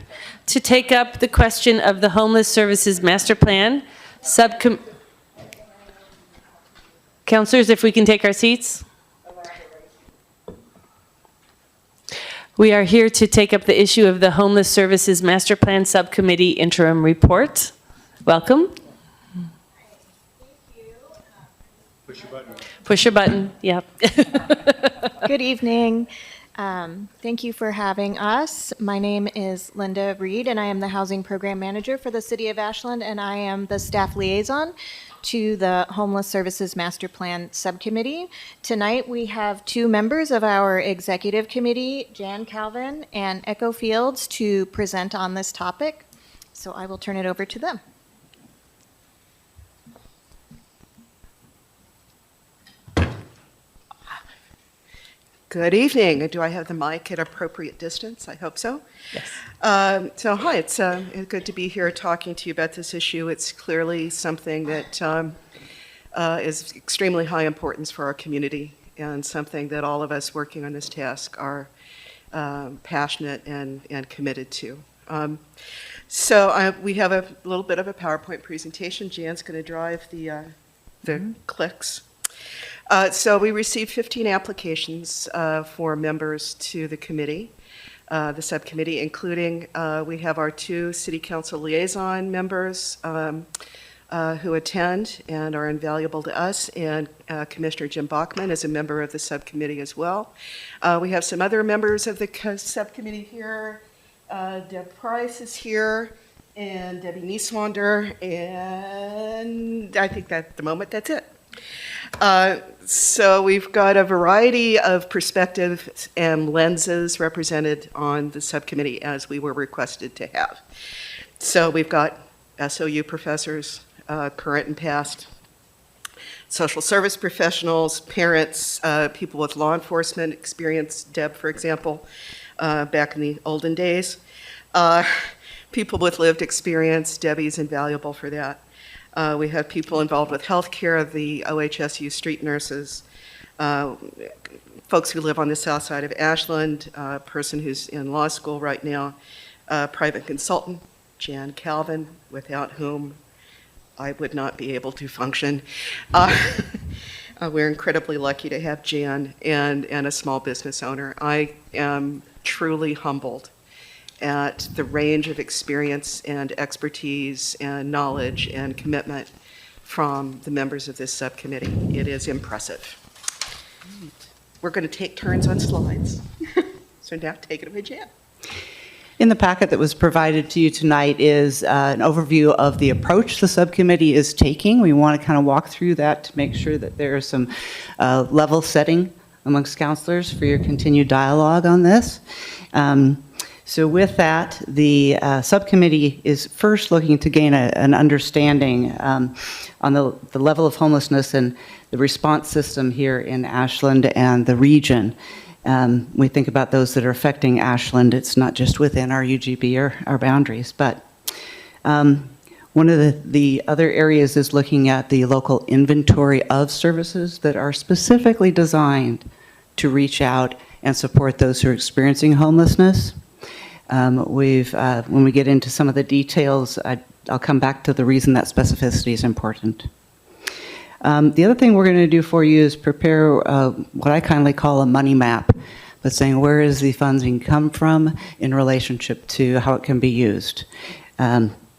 to take up the question of the Homeless Services Master Plan Counselors, if we can take our seats. We are here to take up the issue of the Homeless Services Master Plan Subcommittee Interim Report. Welcome. Push your button. Push your button, yep. Good evening. Thank you for having us. My name is Linda Reed, and I am the Housing Program Manager for the City of Ashland, and I am the staff liaison to the Homeless Services Master Plan Subcommittee. Tonight, we have two members of our executive committee, Jan Calvin and Echo Fields, to present on this topic. So I will turn it over to them. Good evening. Do I have the mic at appropriate distance? I hope so. Yes. Hi, it's good to be here talking to you about this issue. It's clearly something that is extremely high importance for our community and something that all of us working on this task are passionate and committed to. We have a little bit of a PowerPoint presentation. Jan's going to drive the clicks. So we received 15 applications for members to the committee, the subcommittee, including we have our two city council liaison members who attend and are invaluable to us, and Commissioner Jim Bachman is a member of the subcommittee as well. We have some other members of the subcommittee here. Deb Price is here, and Debbie Nieswander, and I think that at the moment that's it. So we've got a variety of perspectives and lenses represented on the subcommittee as we were requested to have. So we've got SOU professors, current and past, social service professionals, parents, people with law enforcement experience, Deb, for example, back in the olden days. People with lived experience, Debbie's invaluable for that. We have people involved with healthcare, the OHSU street nurses, folks who live on the south side of Ashland, a person who's in law school right now, private consultant, Jan Calvin, without whom I would not be able to function. We're incredibly lucky to have Jan and a small business owner. I am truly humbled at the range of experience and expertise and knowledge and commitment from the members of this subcommittee. It is impressive. We're going to take turns on slides. So now take it away, Jan. In the packet that was provided to you tonight is an overview of the approach the subcommittee is taking. We want to kind of walk through that to make sure that there is some level setting amongst counselors for your continued dialogue on this. So with that, the subcommittee is first looking to gain an understanding on the level of homelessness and the response system here in Ashland and the region. We think about those that are affecting Ashland. It's not just within our UGB or our boundaries, but one of the other areas is looking at the local inventory of services that are specifically designed to reach out and support those who are experiencing homelessness. When we get into some of the details, I'll come back to the reason that specificity is important. The other thing we're going to do for you is prepare what I kindly call a money map, but saying where is the funding come from in relationship to how it can be used.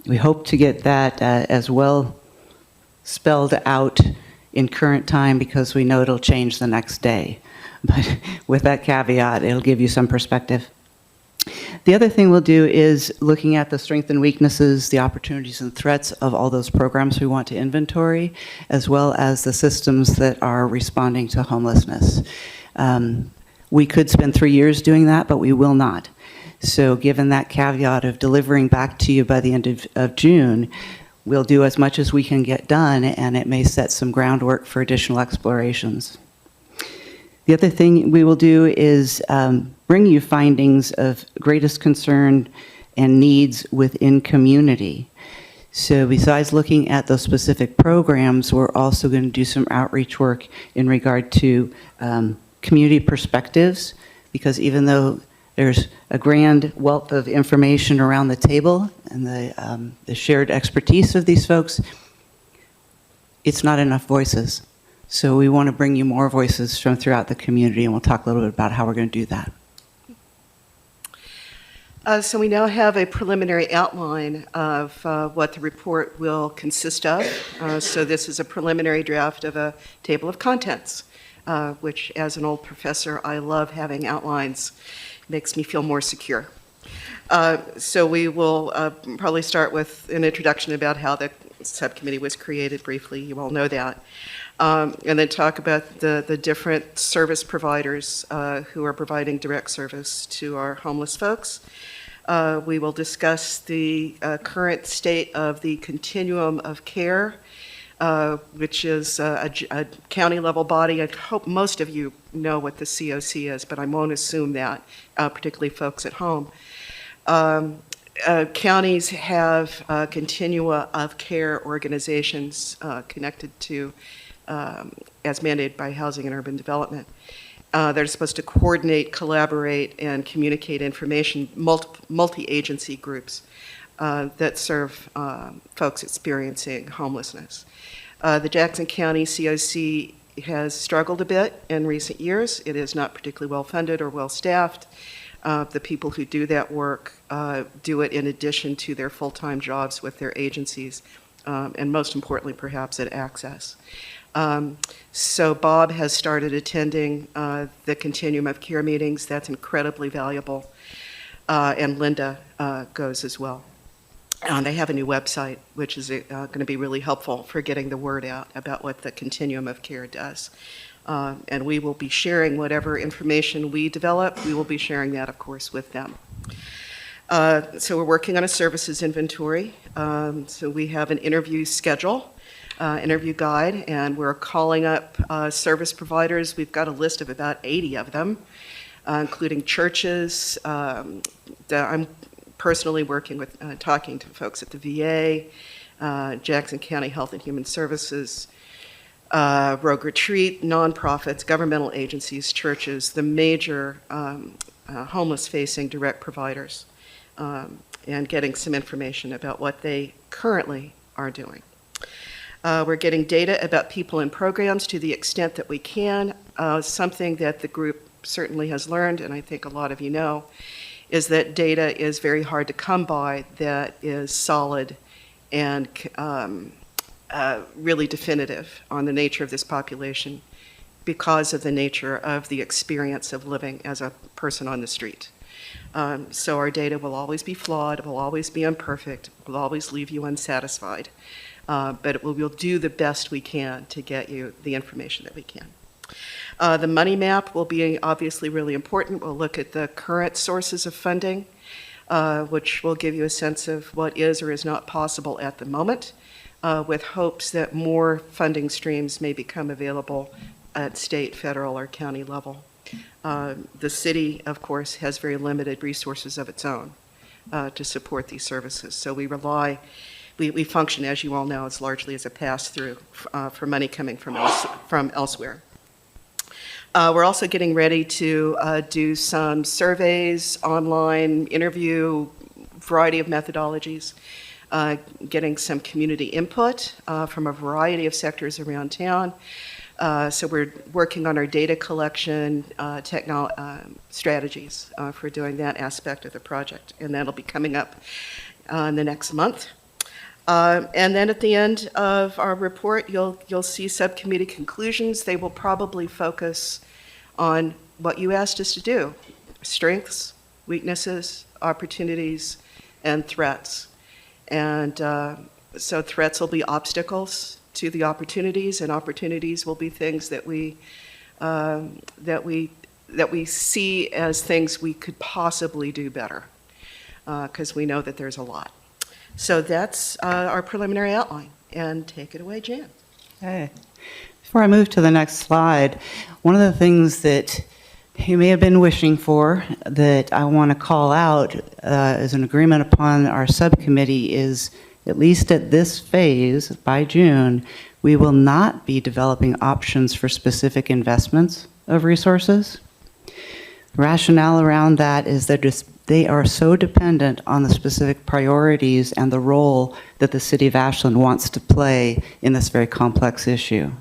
We hope to get that as well spelled out in current time because we know it'll change the next day. But with that caveat, it'll give you some perspective. The other thing we'll do is looking at the strengths and weaknesses, the opportunities and threats of all those programs we want to inventory, as well as the systems that are responding to homelessness. We could spend 3 years doing that, but we will not. So given that caveat of delivering back to you by the end of June, we'll do as much as we can get done, and it may set some groundwork for additional explorations. The other thing we will do is bring you findings of greatest concern and needs within community. So besides looking at those specific programs, we're also going to do some outreach work in regard to community perspectives, because even though There's a grand wealth of information around the table and the shared expertise of these folks. It's not enough voices. So we want to bring you more voices from throughout the community, and we'll talk a little bit about how we're going to do that. So we now have a preliminary outline of what the report will consist of. So this is a preliminary draft of a table of contents, which as an old professor, I love having outlines. It makes me feel more secure. So we will probably start with an introduction about how the subcommittee was created briefly. You all know that. And then talk about the different service providers who are providing direct service to our homeless folks. We will discuss the current state of the continuum of care, which is a county-level body. I hope most of you know what the COC is, but I won't assume that, particularly folks at home. Counties have continua of care organizations connected to, as mandated by Housing and Urban Development. They're supposed to coordinate, collaborate, and communicate information, multi-agency groups that serve folks experiencing homelessness. The Jackson County COC has struggled a bit in recent years. It is not particularly well-funded or well-staffed. The people who do that work do it in addition to their full-time jobs with their agencies, and most importantly, perhaps, at Access. So Bob has started attending the Continuum of Care meetings. That's incredibly valuable. And Linda goes as well. They have a new website, which is going to be really helpful for getting the word out about what the Continuum of Care does. And we will be sharing whatever information we develop. We will be sharing that, of course, with them. So we're working on a services inventory. So we have an interview schedule. Interview guide, and we're calling up service providers. We've got a list of about 80 of them, including churches. I'm personally working with, talking to folks at the VA, Jackson County Health and Human Services, Rogue Retreat, nonprofits, governmental agencies, churches, the major homeless-facing direct providers, and getting some information about what they currently are doing. We're getting data about people in programs to the extent that we can. Something that the group certainly has learned, and I think a lot of you know, is that data is very hard to come by that is solid and really definitive on the nature of this population because of the nature of the experience of living as a person on the street. So our data will always be flawed, it will always be imperfect, it will always leave you unsatisfied. But we'll do the best we can to get you the information that we can. The money map will be obviously really important. We'll look at the current sources of funding, which will give you a sense of what is or is not possible at the moment, with hopes that more funding streams may become available at state, federal, or county level. The city, of course, has very limited resources of its own to support these services. So we rely we function, as you all know, as largely as a pass-through for money coming from elsewhere. We're also getting ready to do some surveys, online interview, variety of methodologies, getting some community input from a variety of sectors around town. So we're working on our data collection strategies for doing that aspect of the project, and that'll be coming up in the next month. And then at the end of our report, you'll see subcommittee conclusions. They will probably focus on what you asked us to do: strengths, weaknesses, opportunities, and threats. And so threats will be obstacles to the opportunities, and opportunities will be things that we see as things we could possibly do better, because we know that there's a lot. So that's our preliminary outline. And take it away, Jan. Okay. Before I move to the next slide, one of the things that you may have been wishing for that I want to call out as an agreement upon our subcommittee is, at least at this phase, by June, we will not be developing options for specific investments of resources. Rationale around that is that they are so dependent on the specific priorities and the role that the City of Ashland wants to play in this very complex issue.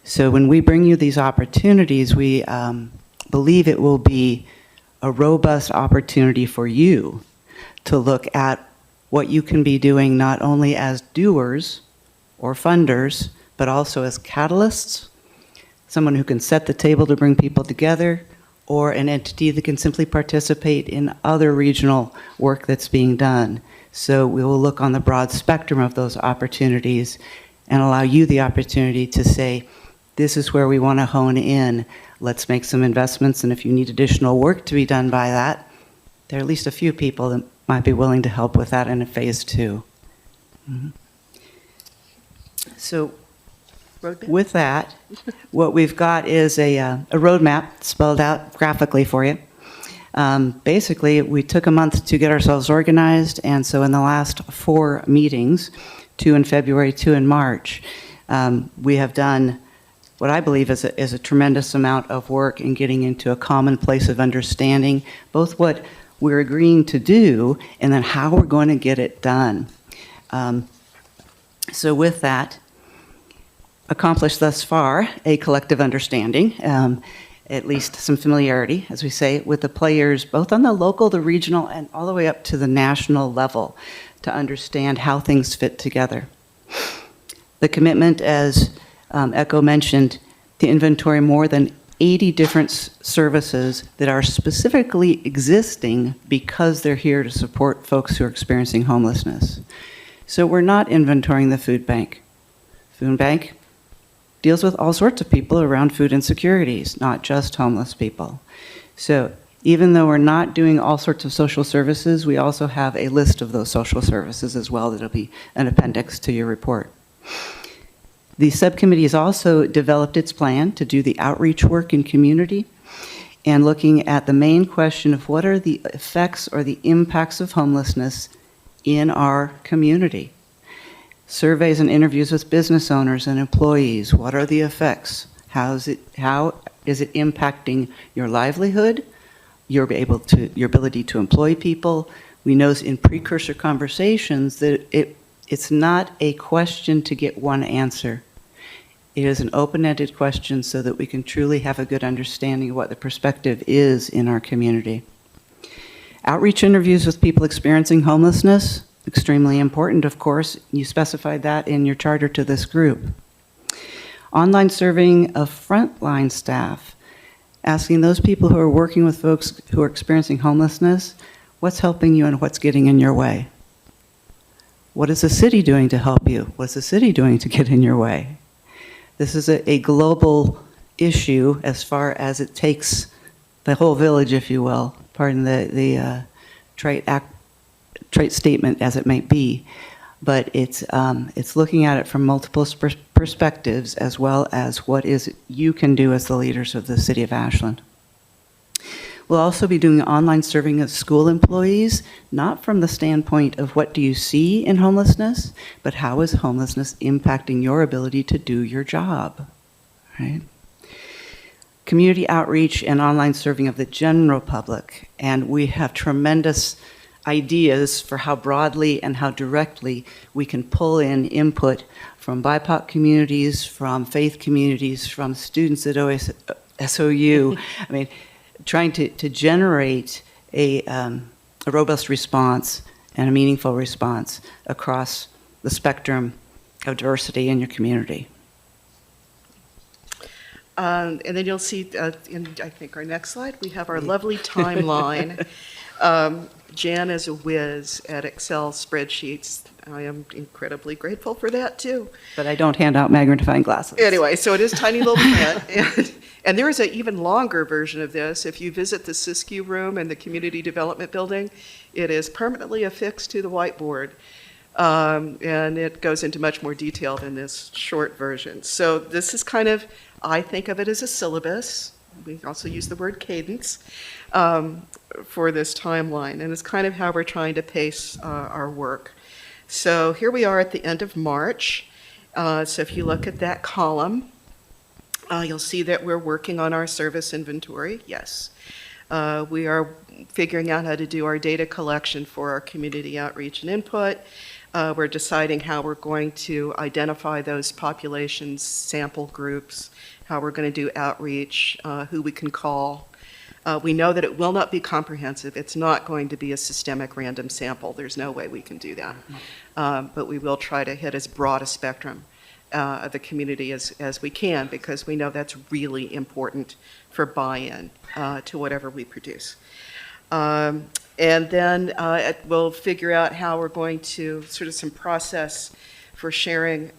So when we bring you these opportunities, we believe it will be a robust opportunity for you to look at what you can be doing not only as doers or funders, but also as catalysts, someone who can set the table to bring people together, or an entity that can simply participate in other regional work that's being done. So we will look on the broad spectrum of those opportunities and allow you the opportunity to say, this is where we want to hone in. Let's make some investments, and if you need additional work to be done by that, there are at least a few people that might be willing to help with that in a phase 2. Mm-hmm. So with that, what we've got is a roadmap spelled out graphically for you. Basically, we took a month to get ourselves organized, and so in the last 4 meetings, 2 in February, 2 in March, we have done what I believe is a tremendous amount of work in getting into a common place of understanding, both what we're agreeing to do and then how we're going to get it done. So with that, accomplished thus far a collective understanding, at least some familiarity, as we say, with the players, both on the local, the regional, and all the way up to the national level to understand how things fit together. The commitment, as Echo mentioned, to inventory more than 80 different services that are specifically existing because they're here to support folks who are experiencing homelessness. So we're not inventorying the food bank. Food bank deals with all sorts of people around food insecurities, not just homeless people. So even though we're not doing all sorts of social services, we also have a list of those social services as well that'll be an appendix to your report. The subcommittee has also developed its plan to do the outreach work in community and looking at the main question of what are the effects or the impacts of homelessness in our community. Surveys and interviews with business owners and employees. What are the effects? How is it impacting your livelihood, your ability to employ people? We know in precursor conversations that it's not a question to get one answer. It is an open-ended question so that we can truly have a good understanding of what the perspective is in our community. Outreach interviews with people experiencing homelessness, extremely important, of course. You specified that in your charter to this group. Online surveying of frontline staff, asking those people who are working with folks who are experiencing homelessness, what's helping you and what's getting in your way? What is the city doing to help you? What's the city doing to get in your way? This is a global issue as far as it takes the whole village, if you will, pardon the trite statement as it might be, but it's looking at it from multiple perspectives as well as what is you can do as the leaders of the City of Ashland. We'll also be doing online surveying of school employees, not from the standpoint of what do you see in homelessness, but how is homelessness impacting your ability to do your job, right? Community outreach and online surveying of the general public, and we have tremendous ideas for how broadly and how directly we can pull in input from BIPOC communities, from faith communities, from students at SOU. I mean, trying to generate a robust response and a meaningful response across the spectrum of diversity in your community. And then you'll see in, I think, our next slide, we have our lovely timeline. Jan is a whiz at Excel spreadsheets. I am incredibly grateful for that, too. But I don't hand out magnifying glasses. Anyway, so it is tiny little print. And there is an even longer version of this. If you visit the Siskiyou room in the Community Development Building, it is permanently affixed to the whiteboard. And it goes into much more detail than this short version. So this is kind of, I think of it as a syllabus. We also use the word cadence for this timeline. And it's kind of how we're trying to pace our work. So here we are at the end of March. So if you look at that column, you'll see that we're working on our service inventory, yes. We are figuring out how to do our data collection for our community outreach and input. We're deciding how we're going to identify those populations, sample groups, how we're going to do outreach, who we can call. We know that it will not be comprehensive. It's not going to be a systemic random sample. There's no way we can do that. But we will try to hit as broad a spectrum of the community as we can, because we know that's really important for buy-in to whatever we produce. And then we'll figure out how we're going to sort of some process for sharing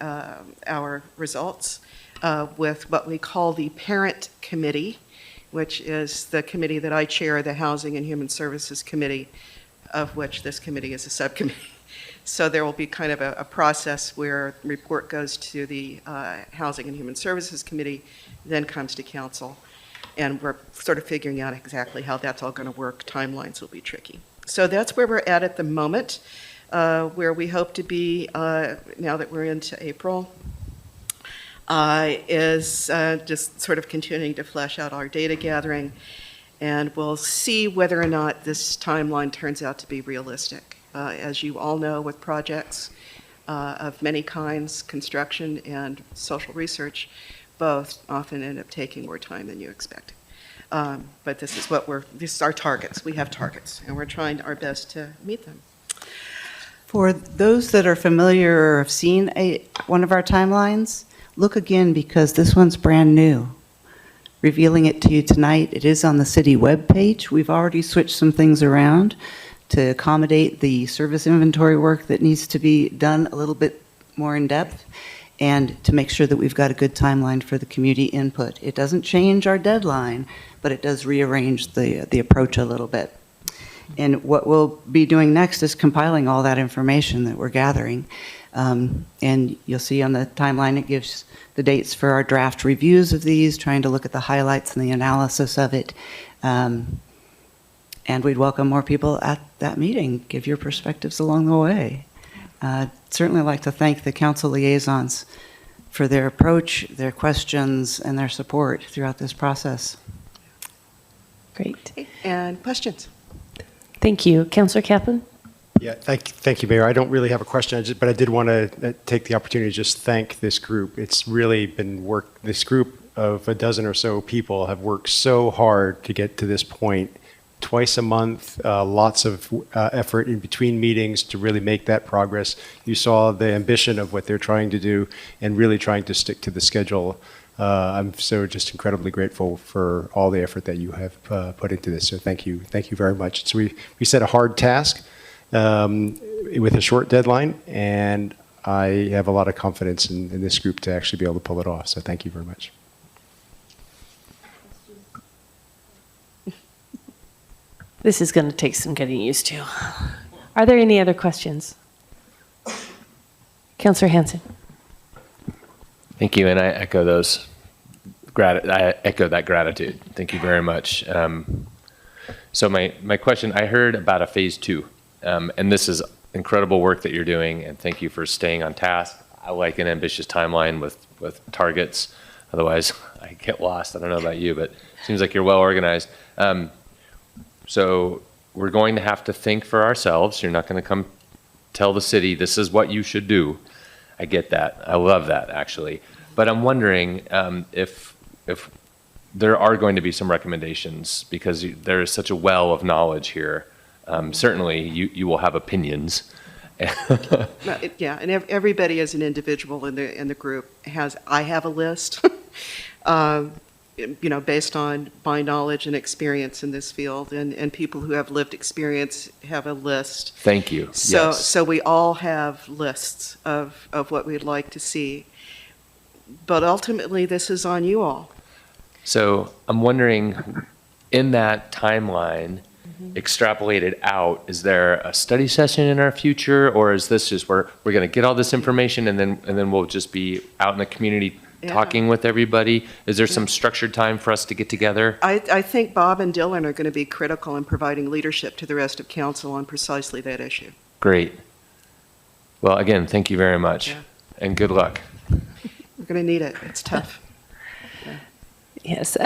our results with what we call the parent committee, which is the committee that I chair, the Housing and Human Services Committee, of which this committee is a subcommittee. So there will be kind of a process where the report goes to the Housing and Human Services Committee, then comes to council. And we're sort of figuring out exactly how that's all going to work. Timelines will be tricky. So that's where we're at the moment, where we hope to be now that we're into April, is just sort of continuing to flesh out our data gathering. And we'll see whether or not this timeline turns out to be realistic. As you all know, with projects of many kinds, construction and social research, both often end up taking more time than you expect. But this is our targets. We have targets, and we're trying our best to meet them. For those that are familiar or have seen one of our timelines, look again, because this one's brand new. Revealing it to you tonight, it is on the city webpage. We've already switched some things around to accommodate the service inventory work that needs to be done a little bit more in depth, and to make sure that we've got a good timeline for the community input. It doesn't change our deadline, but it does rearrange the approach a little bit. And what we'll be doing next is compiling all that information that we're gathering. And you'll see on the timeline, it gives the dates for our draft reviews of these, trying to look at the highlights and the analysis of it. And we'd welcome more people at that meeting. Give your perspectives along the way. Certainly like to thank the council liaisons for their approach, their questions, and their support throughout this process. Great. And questions? Thank you. Councillor Kaplan? Yeah, thank you, Mayor. I don't really have a question, but I did want to take the opportunity to just thank this group. It's really been work. This group of a dozen or so people have worked so hard to get to this point. Twice a month, lots of effort in between meetings to really make that progress. You saw the ambition of what they're trying to do and really trying to stick to the schedule. I'm so just incredibly grateful for all the effort that you have put into this. So thank you very much. So we set a hard task with a short deadline, and I have a lot of confidence in this group to actually be able to pull it off. So thank you very much. This is going to take some getting used to. Are there any other questions? Councillor Hanson. Thank you, and I echo that gratitude. Thank you very much. So my question, I heard about a phase 2, and this is incredible work that you're doing, and thank you for staying on task. I like an ambitious timeline with targets. Otherwise, I get lost. I don't know about you, but it seems like you're well organized. So we're going to have to think for ourselves. You're not going to come tell the city, this is what you should do. I get that. I love that, actually. But I'm wondering if there are going to be some recommendations, because there is such a well of knowledge here. Certainly, you will have opinions. Yeah, and everybody as an individual in the group I have a list. Based on my knowledge and experience in this field, and people who have lived experience have a list. Thank you. So we all have lists of what we'd like to see. But ultimately, this is on you all. So I'm wondering, in that timeline, extrapolated out, is there a study session in our future, or is this just we're going to get all this information and then we'll just be out in the community talking with everybody? Is there some structured time for us to get together? I think Bob and Dylan are going to be critical in providing leadership to the rest of council on precisely that issue. Great. Well, again, thank you very much, and good luck. We're going to need it. It's tough. Yes,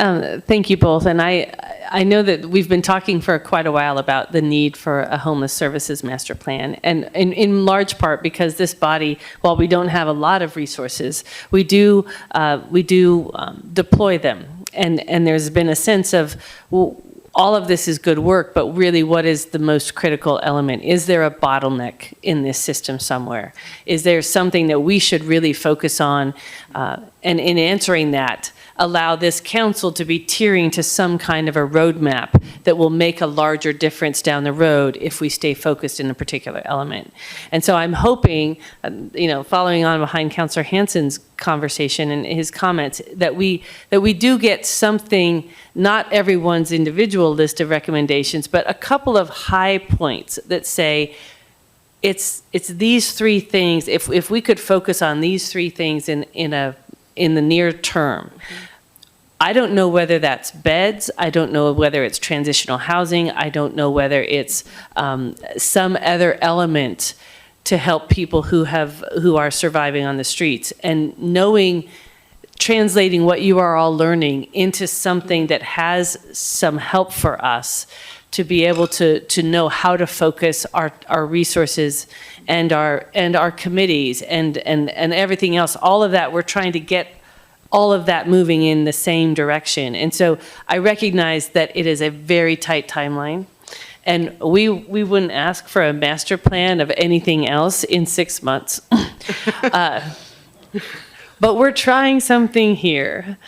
thank you both. And I know that we've been talking for quite a while about the need for a homeless services master plan. And in large part because this body, while we don't have a lot of resources, we do deploy them. And there's been a sense of, well, all of this is good work, but really what is the most critical element? Is there a bottleneck in this system somewhere? Is there something that we should really focus on? And in answering that, allow this council to be tiering to some kind of a roadmap that will make a larger difference down the road if we stay focused in a particular element. And so I'm hoping, following on behind Councillor Hansen's conversation and his comments, that we do get something, not everyone's individual list of recommendations, but a couple of high points that say, it's these three things. If we could focus on these three things in the near term. I don't know whether that's beds. I don't know whether it's transitional housing. I don't know whether it's some other element to help people who are surviving on the streets. And translating what you are all learning into something that has some help for us to be able to know how to focus our resources and our committees and everything else. All of that, we're trying to get all of that moving in the same direction. And so I recognize that it is a very tight timeline. And we wouldn't ask for a master plan of anything else in 6 months. But we're trying something here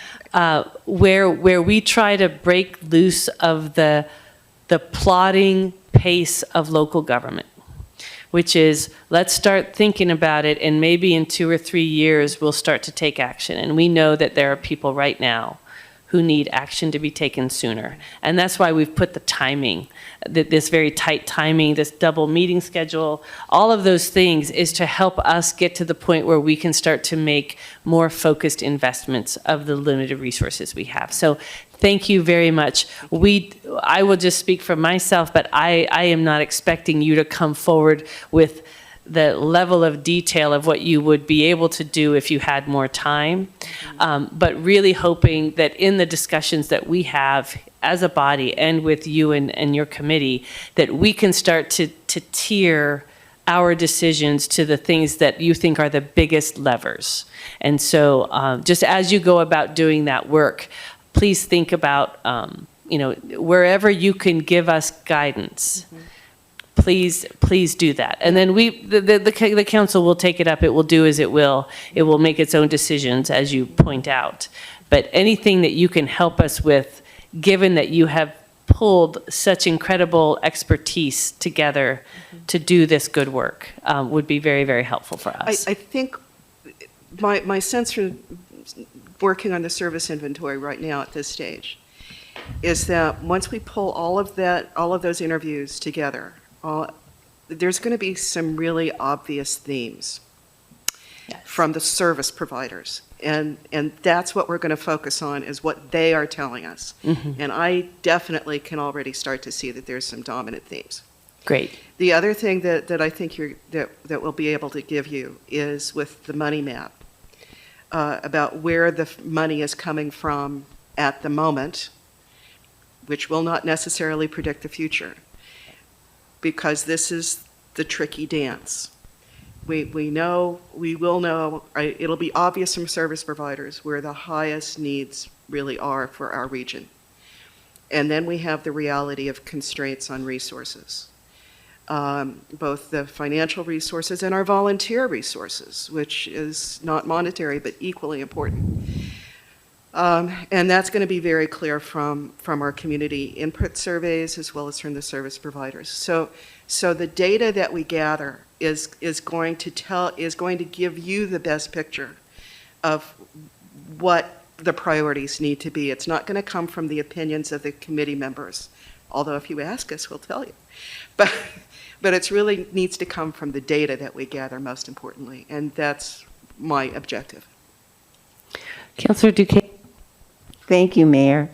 where we try to break loose of the plodding pace of local government, which is, let's start thinking about it, and maybe in 2 or 3 years, we'll start to take action. And we know that there are people right now who need action to be taken sooner. And that's why we've put the timing, this very tight timing, this double meeting schedule, all of those things is to help us get to the point where we can start to make more focused investments of the limited resources we have. So thank you very much. I will just speak for myself, but I am not expecting you to come forward with the level of detail of what you would be able to do if you had more time, but really hoping that in the discussions that we have as a body and with you and your committee, that we can start to tier our decisions to the things that you think are the biggest levers. And so just as you go about doing that work, please think about, wherever you can give us guidance, please do that. And then the council will take it up. It will do as it will. It will make its own decisions, as you point out. But anything that you can help us with, given that you have pulled such incredible expertise together to do this good work, would be very, very helpful for us. I think my sense from working on the service inventory right now at this stage is that once we pull all of those interviews together, there's going to be some really obvious themes from the service providers. And that's what we're going to focus on, is what they are telling us. And I definitely can already start to see that there's some dominant themes. Great. The other thing that I think that we'll be able to give you is with the money map, about where the money is coming from at the moment, which will not necessarily predict the future, because this is the tricky dance. We will know, it'll be obvious from service providers where the highest needs really are for our region. And then we have the reality of constraints on resources, both the financial resources and our volunteer resources, which is not monetary but equally important. And that's going to be very clear from our community input surveys as well as from the service providers. So the data that we gather is going to give you the best picture of what the priorities need to be. It's not going to come from the opinions of the committee members, although if you ask us, we'll tell you. But it really needs to come from the data that we gather, most importantly, and that's my objective. Councillor Duquesne. Thank you, Mayor.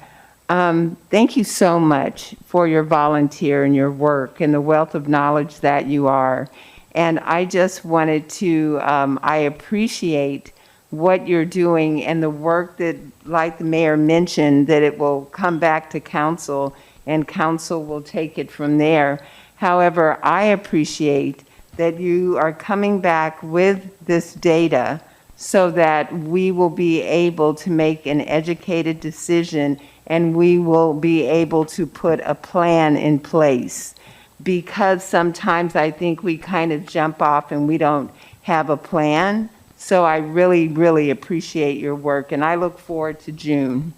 Thank you so much for your volunteer and your work and the wealth of knowledge that you are. And I just wanted to, I appreciate what you're doing and the work that, like the mayor mentioned, that it will come back to council and council will take it from there. However, I appreciate that you are coming back with this data so that we will be able to make an educated decision and we will be able to put a plan in place. Because sometimes I think we kind of jump off and we don't have a plan. So I really, really appreciate your work and I look forward to June.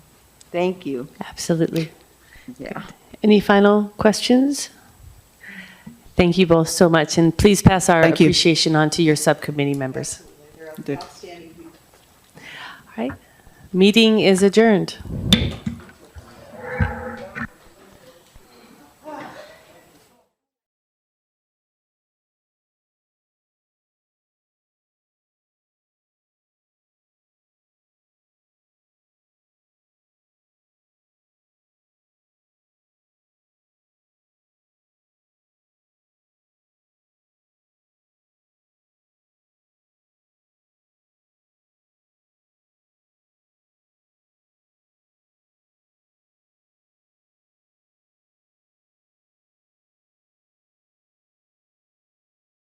Thank you. Absolutely. Yeah. Any final questions? Thank you both so much, and please pass our Thank you. appreciation on to your subcommittee members. Good. All right. Meeting is adjourned.